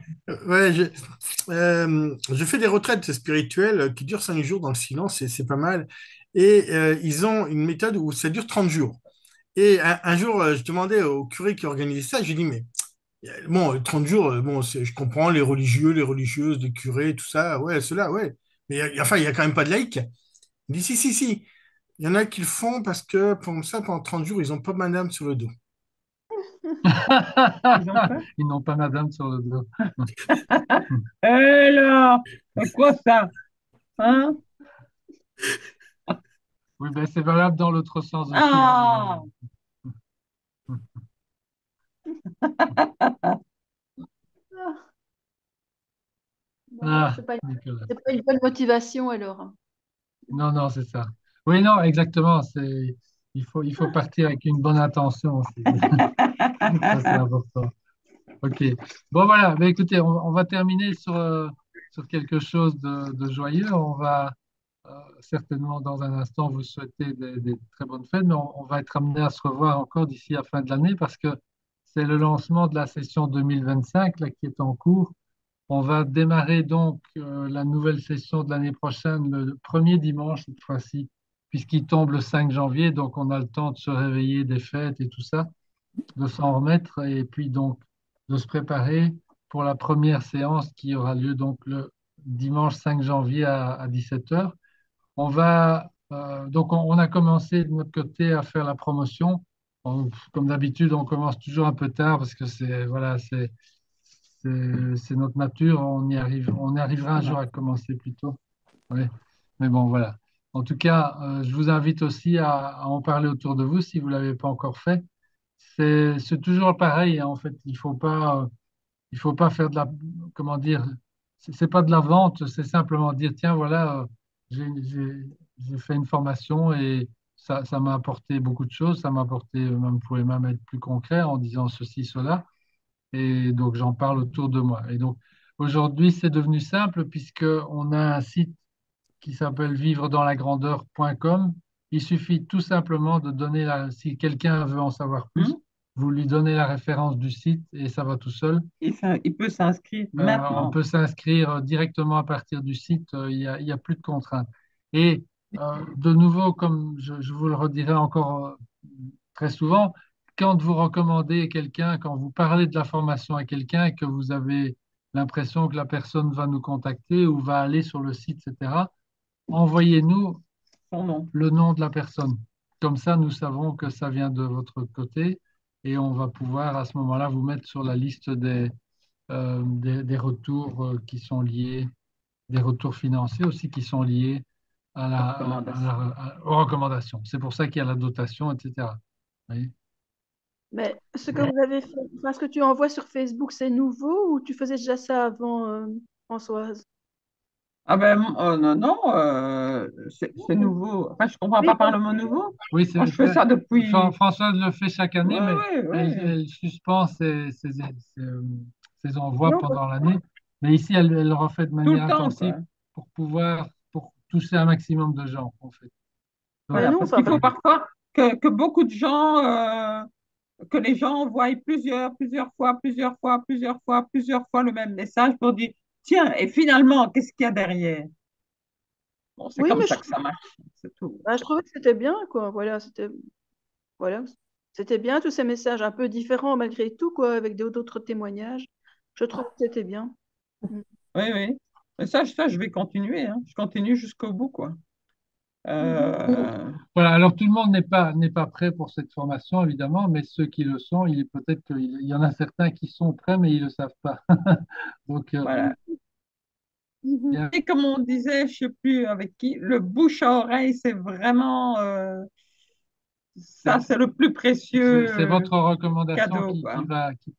ouais, je fais des retraites spirituelles qui durent 5 jours dans le silence, et c'est pas mal. Et ils ont une méthode où ça dure 30 jours. Et un jour, je demandais au curé qui organisait ça, je lui ai dit, mais bon, 30 jours, bon, je comprends les religieux, les religieuses, les curés, tout ça, ouais, cela, ouais. Mais enfin, il n'y a quand même pas de laïcs. Il dit, si, si, si. Il y en a qui le font parce que pour ça, pendant 30 jours, ils n'ont pas madame sur le dos. Ils ont fait? Ils n'ont pas madame sur le dos. Eh là, c'est quoi ça? Hein? Oui, ben, c'est valable dans l'autre sens aussi, hein, Ah! Ah, bon, Ah, Nicolas. c'est pas une bonne motivation alors. Non, non, c'est ça. Oui, non, exactement. Il faut partir avec une bonne intention aussi. Ça, c'est important. OK. Bon, voilà. Mais écoutez, on va terminer sur quelque chose de joyeux. On va certainement, dans un instant, vous souhaiter des très bonnes fêtes, mais on va être amené à se revoir encore d'ici la fin de l'année parce que c'est le lancement de la session 2025 là, qui est en cours. On va démarrer donc la nouvelle session de l'année prochaine, le premier dimanche cette fois-ci, puisqu'il tombe le 5 janvier, donc on a le temps de se réveiller des fêtes et tout ça, de s'en remettre et puis donc de se préparer pour la première séance qui aura lieu donc le dimanche 5 janvier à 17 heures. On a commencé de notre côté à faire la promotion. Comme d'habitude, on commence toujours un peu tard parce que c'est notre nature, on y arrivera un jour à commencer plus tôt. Oui. Mais bon, voilà. En tout cas, je vous invite aussi à en parler autour de vous si vous ne l'avez pas encore fait. c'est toujours pareil, hein, en fait. Il faut pas faire de la, comment dire, c'est pas de la vente, c'est simplement dire, tiens, voilà, j'ai fait une formation et ça m'a apporté beaucoup de choses. Ça m'a apporté, même, vous pouvez même être plus concret en disant ceci, cela. Et donc, j'en parle autour de moi. Et donc, aujourd'hui, c'est devenu simple puisque on a un site qui s'appelle vivredanslagrandeur.com. Il suffit tout simplement de donner si quelqu'un veut en savoir plus, Hmm. vous lui donnez la référence du site et ça va tout seul. Il peut s'inscrire On maintenant. peut s'inscrire directement à partir du site, il y a plus de contraintes. Et de nouveau, comme je vous le redirai encore très souvent, quand vous recommandez quelqu'un, quand vous parlez de la formation à quelqu'un et que vous avez l'impression que la personne va nous contacter ou va aller sur le site, etc., envoyez-nous Son nom. le nom de la personne. Comme ça, nous savons que ça vient de votre côté et on va pouvoir à ce moment-là vous mettre sur la liste des retours qui sont liés, des retours financiers aussi qui sont liés Recommandation. aux recommandations. C'est pour ça qu'il y a la dotation, etc. Vous voyez. Mais ce que vous avez fait, enfin, ce que tu envoies sur Facebook, c'est nouveau ou tu faisais déjà ça avant, Françoise? Ah ben non, non, c'est nouveau. Enfin, je comprends Oui, pas par le mot nouveau. Oui, Moi, je fais ça depuis. Françoise le fait chaque année, Ouais, mais ouais, ouais. elle suspend ses envois non, pendant l'année. Mais ici, elle le refait de Tout manière le temps, intensive quoi. pour toucher un maximum de gens, en fait. Donc, mais Voilà, non, parce enfin, qu'il faut parfois que beaucoup de gens, que les gens envoient plusieurs fois le même message pour dire, tiens, et finalement, qu'est-ce qu'il y a derrière? Bon, c'est oui, comme mais ça que ça marche, c'est tout. je trouvais que c'était bien, quoi. Voilà, c'était bien tous ces messages un peu différents malgré tout, quoi, avec d'autres témoignages. Je trouve que c'était bien. Mm. Oui, oui. Mais ça, je vais continuer, hein. Je continue jusqu'au bout, quoi. Mhm. voilà, alors tout le monde n'est pas prêt pour cette formation, évidemment, mais ceux qui le sont, peut-être qu'il y en a certains qui sont prêts, mais ils ne le savent pas. Donc, Voilà. Mhm. bien, Et comme on disait, je sais plus avec qui, le bouche à oreille, c'est vraiment, ça, c'est le plus précieux c'est votre recommandation cadeau, quoi. Hum. qui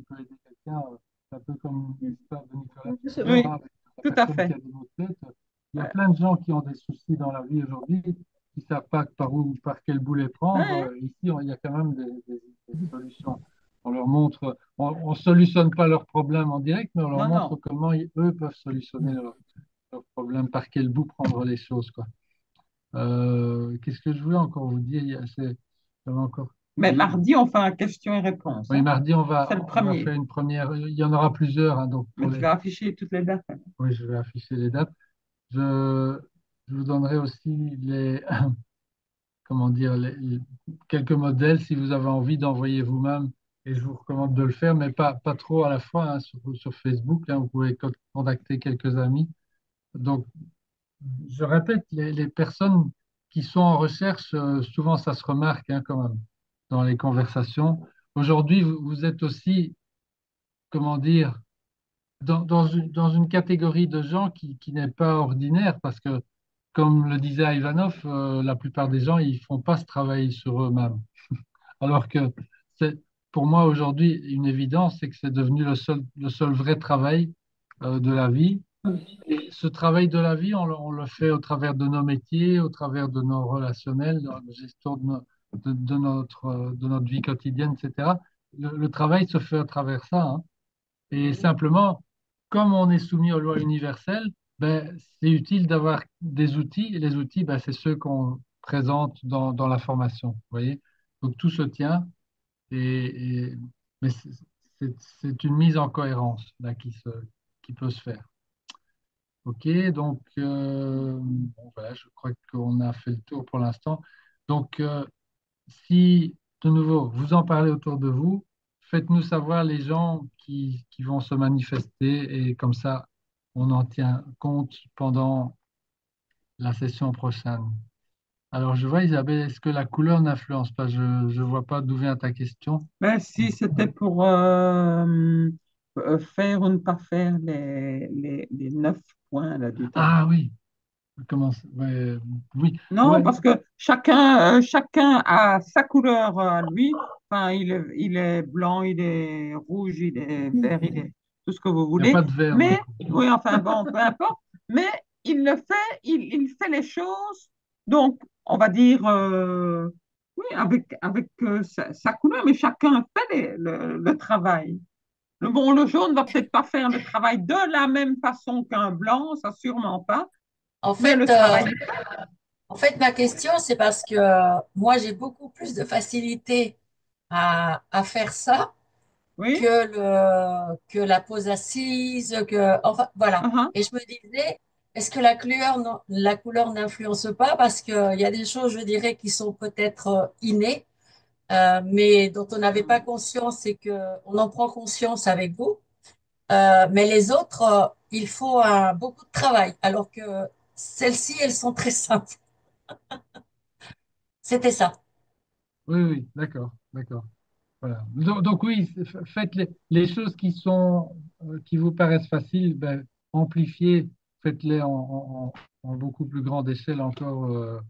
peut aider quelqu'un. C'est un peu comme l'histoire de Nicolas Mhm, tout c'est à vrai. l'heure, Oui, hein, avec la tout à personne qui fait. a des maux de tête. Il y a Ouais. plein de gens qui ont des soucis dans la vie aujourd'hui, qui ne savent pas par quel bout les prendre. Ouais. Ici, il y a quand même des solutions. On leur montre, on solutionne pas leurs problèmes en direct, mais on leur Non, montre non. comment eux peuvent solutionner leurs problèmes, par quel bout prendre les choses, quoi. Qu'est-ce que je voulais encore vous dire? J'avais encore. Mais Oui, mardi, on fait un question et réponse, oui, hein. mardi, C'est le on va faire premier. une première. Il y en aura plusieurs, hein, donc Mais tu vas afficher toutes les dates, hein. oui, je vais afficher les dates. Je, je vous donnerai aussi comment dire, quelques modèles si vous avez envie d'envoyer vous-même. Et je vous recommande de le faire, mais pas trop à la fois, hein, sur Facebook, hein, vous pouvez contacter quelques amis. Donc, je répète, les personnes qui sont en recherche, souvent ça se remarque, hein, quand même dans les conversations. Aujourd'hui, vous êtes aussi, comment dire, dans une catégorie de gens qui n'est pas ordinaire parce que, comme le disait Ivanov, la plupart des gens, ils font pas ce travail sur eux-mêmes. Alors que c'est, pour moi, aujourd'hui, une évidence, c'est que c'est devenu le seul vrai travail de la vie. Et ce travail de la vie, on le fait au travers de nos métiers, au travers de nos relationnels, de la gestion de notre vie quotidienne, etc. Le travail se fait à travers ça, hein. Et simplement, comme on est soumis aux lois universelles, ben, c'est utile d'avoir des outils. Et les outils, ben, c'est ceux qu'on présente dans la formation. Vous voyez? Donc tout se tient, et, et- mais c'est une mise en cohérence là, qui peut se faire. OK, donc bon, voilà, je crois qu'on a fait le tour pour l'instant. Donc, si de nouveau vous en parlez autour de vous, faites-nous savoir les gens qui vont se manifester et comme ça, on en tient compte pendant la session prochaine. Alors, je vois, Isabelle, est-ce que la couleur n'influence pas? Je ne vois pas d'où vient ta question. Ben, si c'était pour faire ou ne pas faire les 9 points là, du tableau. Ah oui, Ouais, oui, Non, ouais, parce que chacun a sa couleur à lui. Enfin, il est blanc, il est rouge, il est vert, il est tout ce que vous il n'y a pas voulez. de verre non Mais, plus. oui, enfin bon, peu importe. Mais il le fait, il fait les choses. Donc, on va dire, oui, avec sa couleur, mais chacun fait le travail. Le jaune va peut-être pas faire le travail de la même façon qu'un blanc, ça sûrement pas, En mais fait, le travail. ma question, c'est parce que moi, j'ai beaucoup plus de facilité à faire ça que Oui. que la pose assise, enfin, voilà. Uh-huh. Et je me disais, est-ce que la couleur n'influence pas? Parce qu'il y a des choses, je dirais, qui sont peut-être innées, mais dont on n'avait pas conscience et que on en prend conscience avec vous. Mais les autres, il faut beaucoup de travail, alors que celles-ci, elles sont très simples. C'était ça. Oui, oui, d'accord, d'accord. Voilà. Donc oui, faites les choses qui sont, qui vous paraissent faciles, ben, amplifiez, faites-les en beaucoup plus grande échelle encore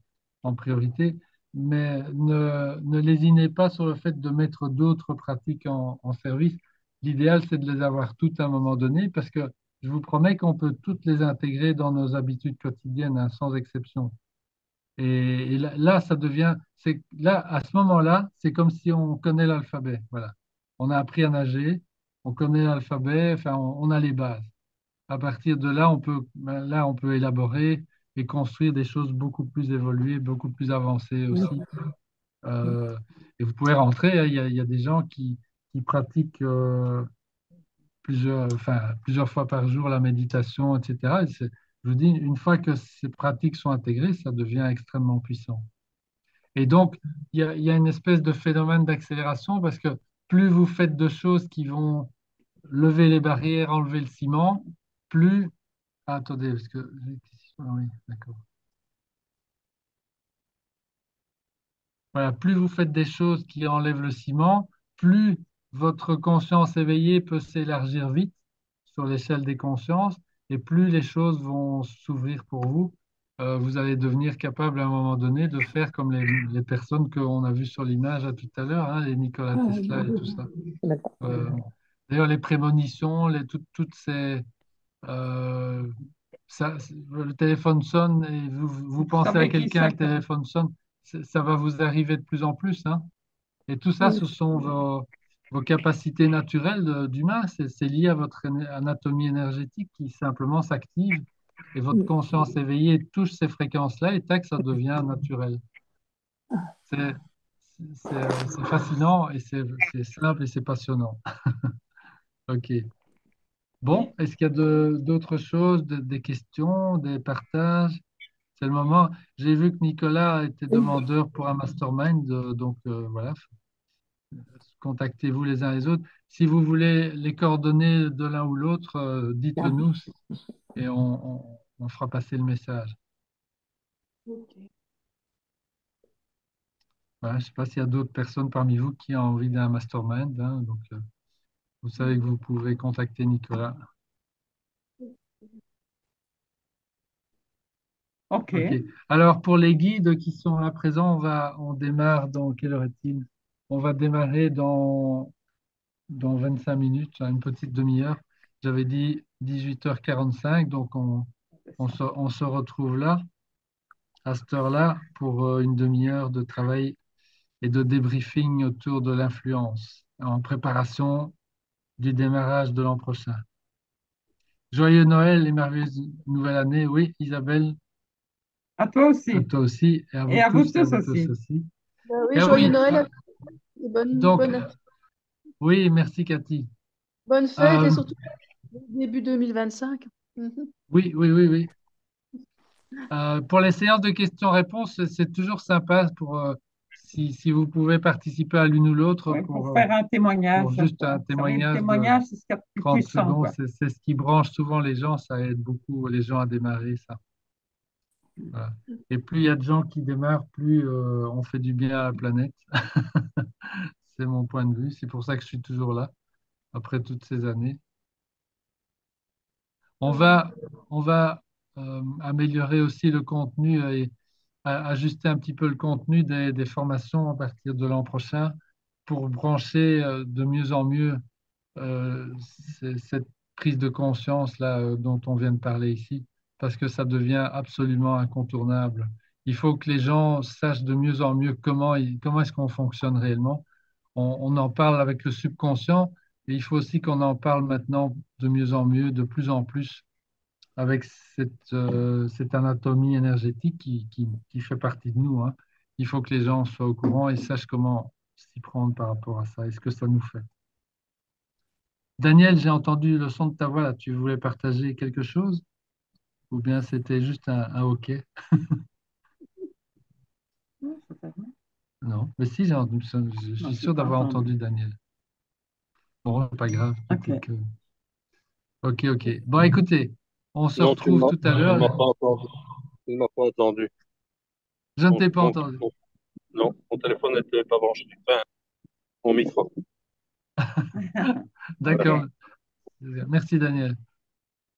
en priorité, mais ne lésinez pas sur le fait de mettre d'autres pratiques en service. L'idéal, c'est de les avoir toutes à un moment donné, parce que je vous promets qu'on peut toutes les intégrer dans nos habitudes quotidiennes, hein, sans exception. Et là, ça devient, c'est là, à ce moment-là, c'est comme si on connaît l'alphabet. Voilà. On a appris à nager, on connaît l'alphabet, enfin, on a les bases. À partir de là, on peut élaborer et construire des choses beaucoup plus évoluées, beaucoup plus avancées aussi. Euh, et vous pouvez rentrer, hein, il y a des gens qui pratiquent plusieurs fois par jour la méditation, etc. Je vous dis, une fois que ces pratiques sont intégrées, ça devient extrêmement puissant. Et donc, il y a une espèce de phénomène d'accélération parce que plus vous faites de choses qui vont lever les barrières, enlever le ciment, plus... Ah, attendez, parce que... Ah oui, d'accord. Voilà, plus vous faites des choses qui enlèvent le ciment, plus votre conscience éveillée peut s'élargir vite sur l'échelle des consciences et plus les choses vont s'ouvrir pour vous. Vous allez devenir capable à un moment donné de faire comme les personnes qu'on a vues sur l'image à tout à l'heure, hein, les Nikola Tesla et tout ça. Euh, D'ailleurs, les prémonitions, toutes ces... euh, le téléphone sonne et vous Vous pensez à savez qui quelqu'un, c'est. le téléphone sonne, ça va vous arriver de plus en plus, hein. Et tout ça, ce sont vos capacités naturelles d'humain. C'est lié à votre anatomie énergétique qui simplement s'active et votre conscience éveillée touche ces fréquences-là et tac, ça devient naturel. C'est c'est fascinant et c'est simple et c'est passionnant. OK. Bon, est-ce qu'il y a d'autres choses, des questions, des partages? C'est le moment. J'ai vu que Nicolas était demandeur pour un mastermind, donc voilà, contactez-vous les uns les autres. Si vous voulez les coordonnées de l'un ou l'autre, dites-le nous et on fera passer le message. Voilà, je ne sais pas s'il y a d'autres personnes parmi vous qui ont envie d'un mastermind, hein, donc vous savez que vous pouvez contacter Nicolas. OK. OK. Alors, pour les guides qui sont là présents, on démarre dans quelle heure est-il? On va démarrer dans 25 minutes, hein, une petite demi-heure. J'avais dit 18h45, donc on se retrouve là, à cette heure-là, pour une demi-heure de travail et de débriefing autour de l'influence, en préparation du démarrage de l'an prochain. Joyeux Noël et merveilleuse nouvelle année. Oui, Isabelle, À toi à aussi. toi aussi, et à vous Et à vous tous et à tous vous tous aussi. aussi. Oui, Et joyeux oui, Noël et donc, oui, merci Cathy. bonne fête et Euh, surtout début 2025. Mhm. oui, oui, oui, oui. Pour les séances de questions-réponses, c'est toujours sympa si vous pouvez participer à l'une ou l'autre Ouais, pour faire un pour témoignage. juste un Vous savez, le témoignage de témoignage, c'est ce qu'il y a de plus 30 puissant, secondes. quoi. C'est ce qui branche souvent les gens, ça aide beaucoup les gens à démarrer ça. Voilà. Et plus il y a de gens qui démarrent, plus on fait du bien à la planète. C'est mon point de vue. C'est pour ça que je suis toujours là, après toutes ces années. On va améliorer aussi le contenu et ajuster un petit peu le contenu des formations à partir de l'an prochain pour brancher de mieux en mieux cette prise de conscience là dont on vient de parler ici, parce que ça devient absolument incontournable. Il faut que les gens sachent de mieux en mieux comment est-ce qu'on fonctionne réellement. On en parle avec le subconscient, et il faut aussi qu'on en parle maintenant de mieux en mieux, de plus en plus, avec cette anatomie énergétique qui fait partie de nous, hein. Il faut que les gens soient au courant et sachent comment s'y prendre par rapport à ça et ce que ça nous fait. Daniel, j'ai entendu le son de ta voix là. Tu voulais partager quelque chose ou bien c'était juste un OK? Non, mais si, je Non, suis j'ai sûr pas d'avoir entendu. entendu Daniel. Bon, c'est pas grave. Ok. Peut-être que... OK, OK. Bon, écoutez, on se Non, tu retrouve m'as, tout à tu m'as l'heure. pas entendu. Tu ne m'as pas entendu. Je ne t'ai pas entendu. Non, mon téléphone n'était pas branché. Enfin, mon micro. D'accord. Merci, Daniel.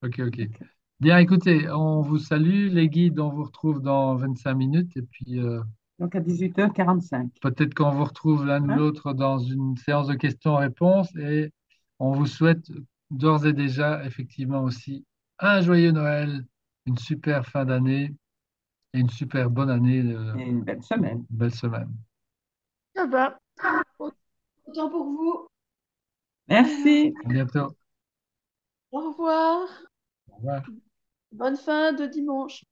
OK, OK. Bien, écoutez, on vous salue. Les guides, on vous retrouve dans 25 minutes. Et puis, Donc à 18h45. peut-être qu'on vous retrouve l'un ou Hein? l'autre dans une séance de questions-réponses. Et on vous souhaite d'ores et déjà, effectivement aussi, un joyeux Noël, une super fin d'année et une super bonne année, Et une belle semaine. belle semaine. Ça va. Autant pour vous. Merci. À bientôt. Au revoir. Au revoir. Bonne fin de dimanche.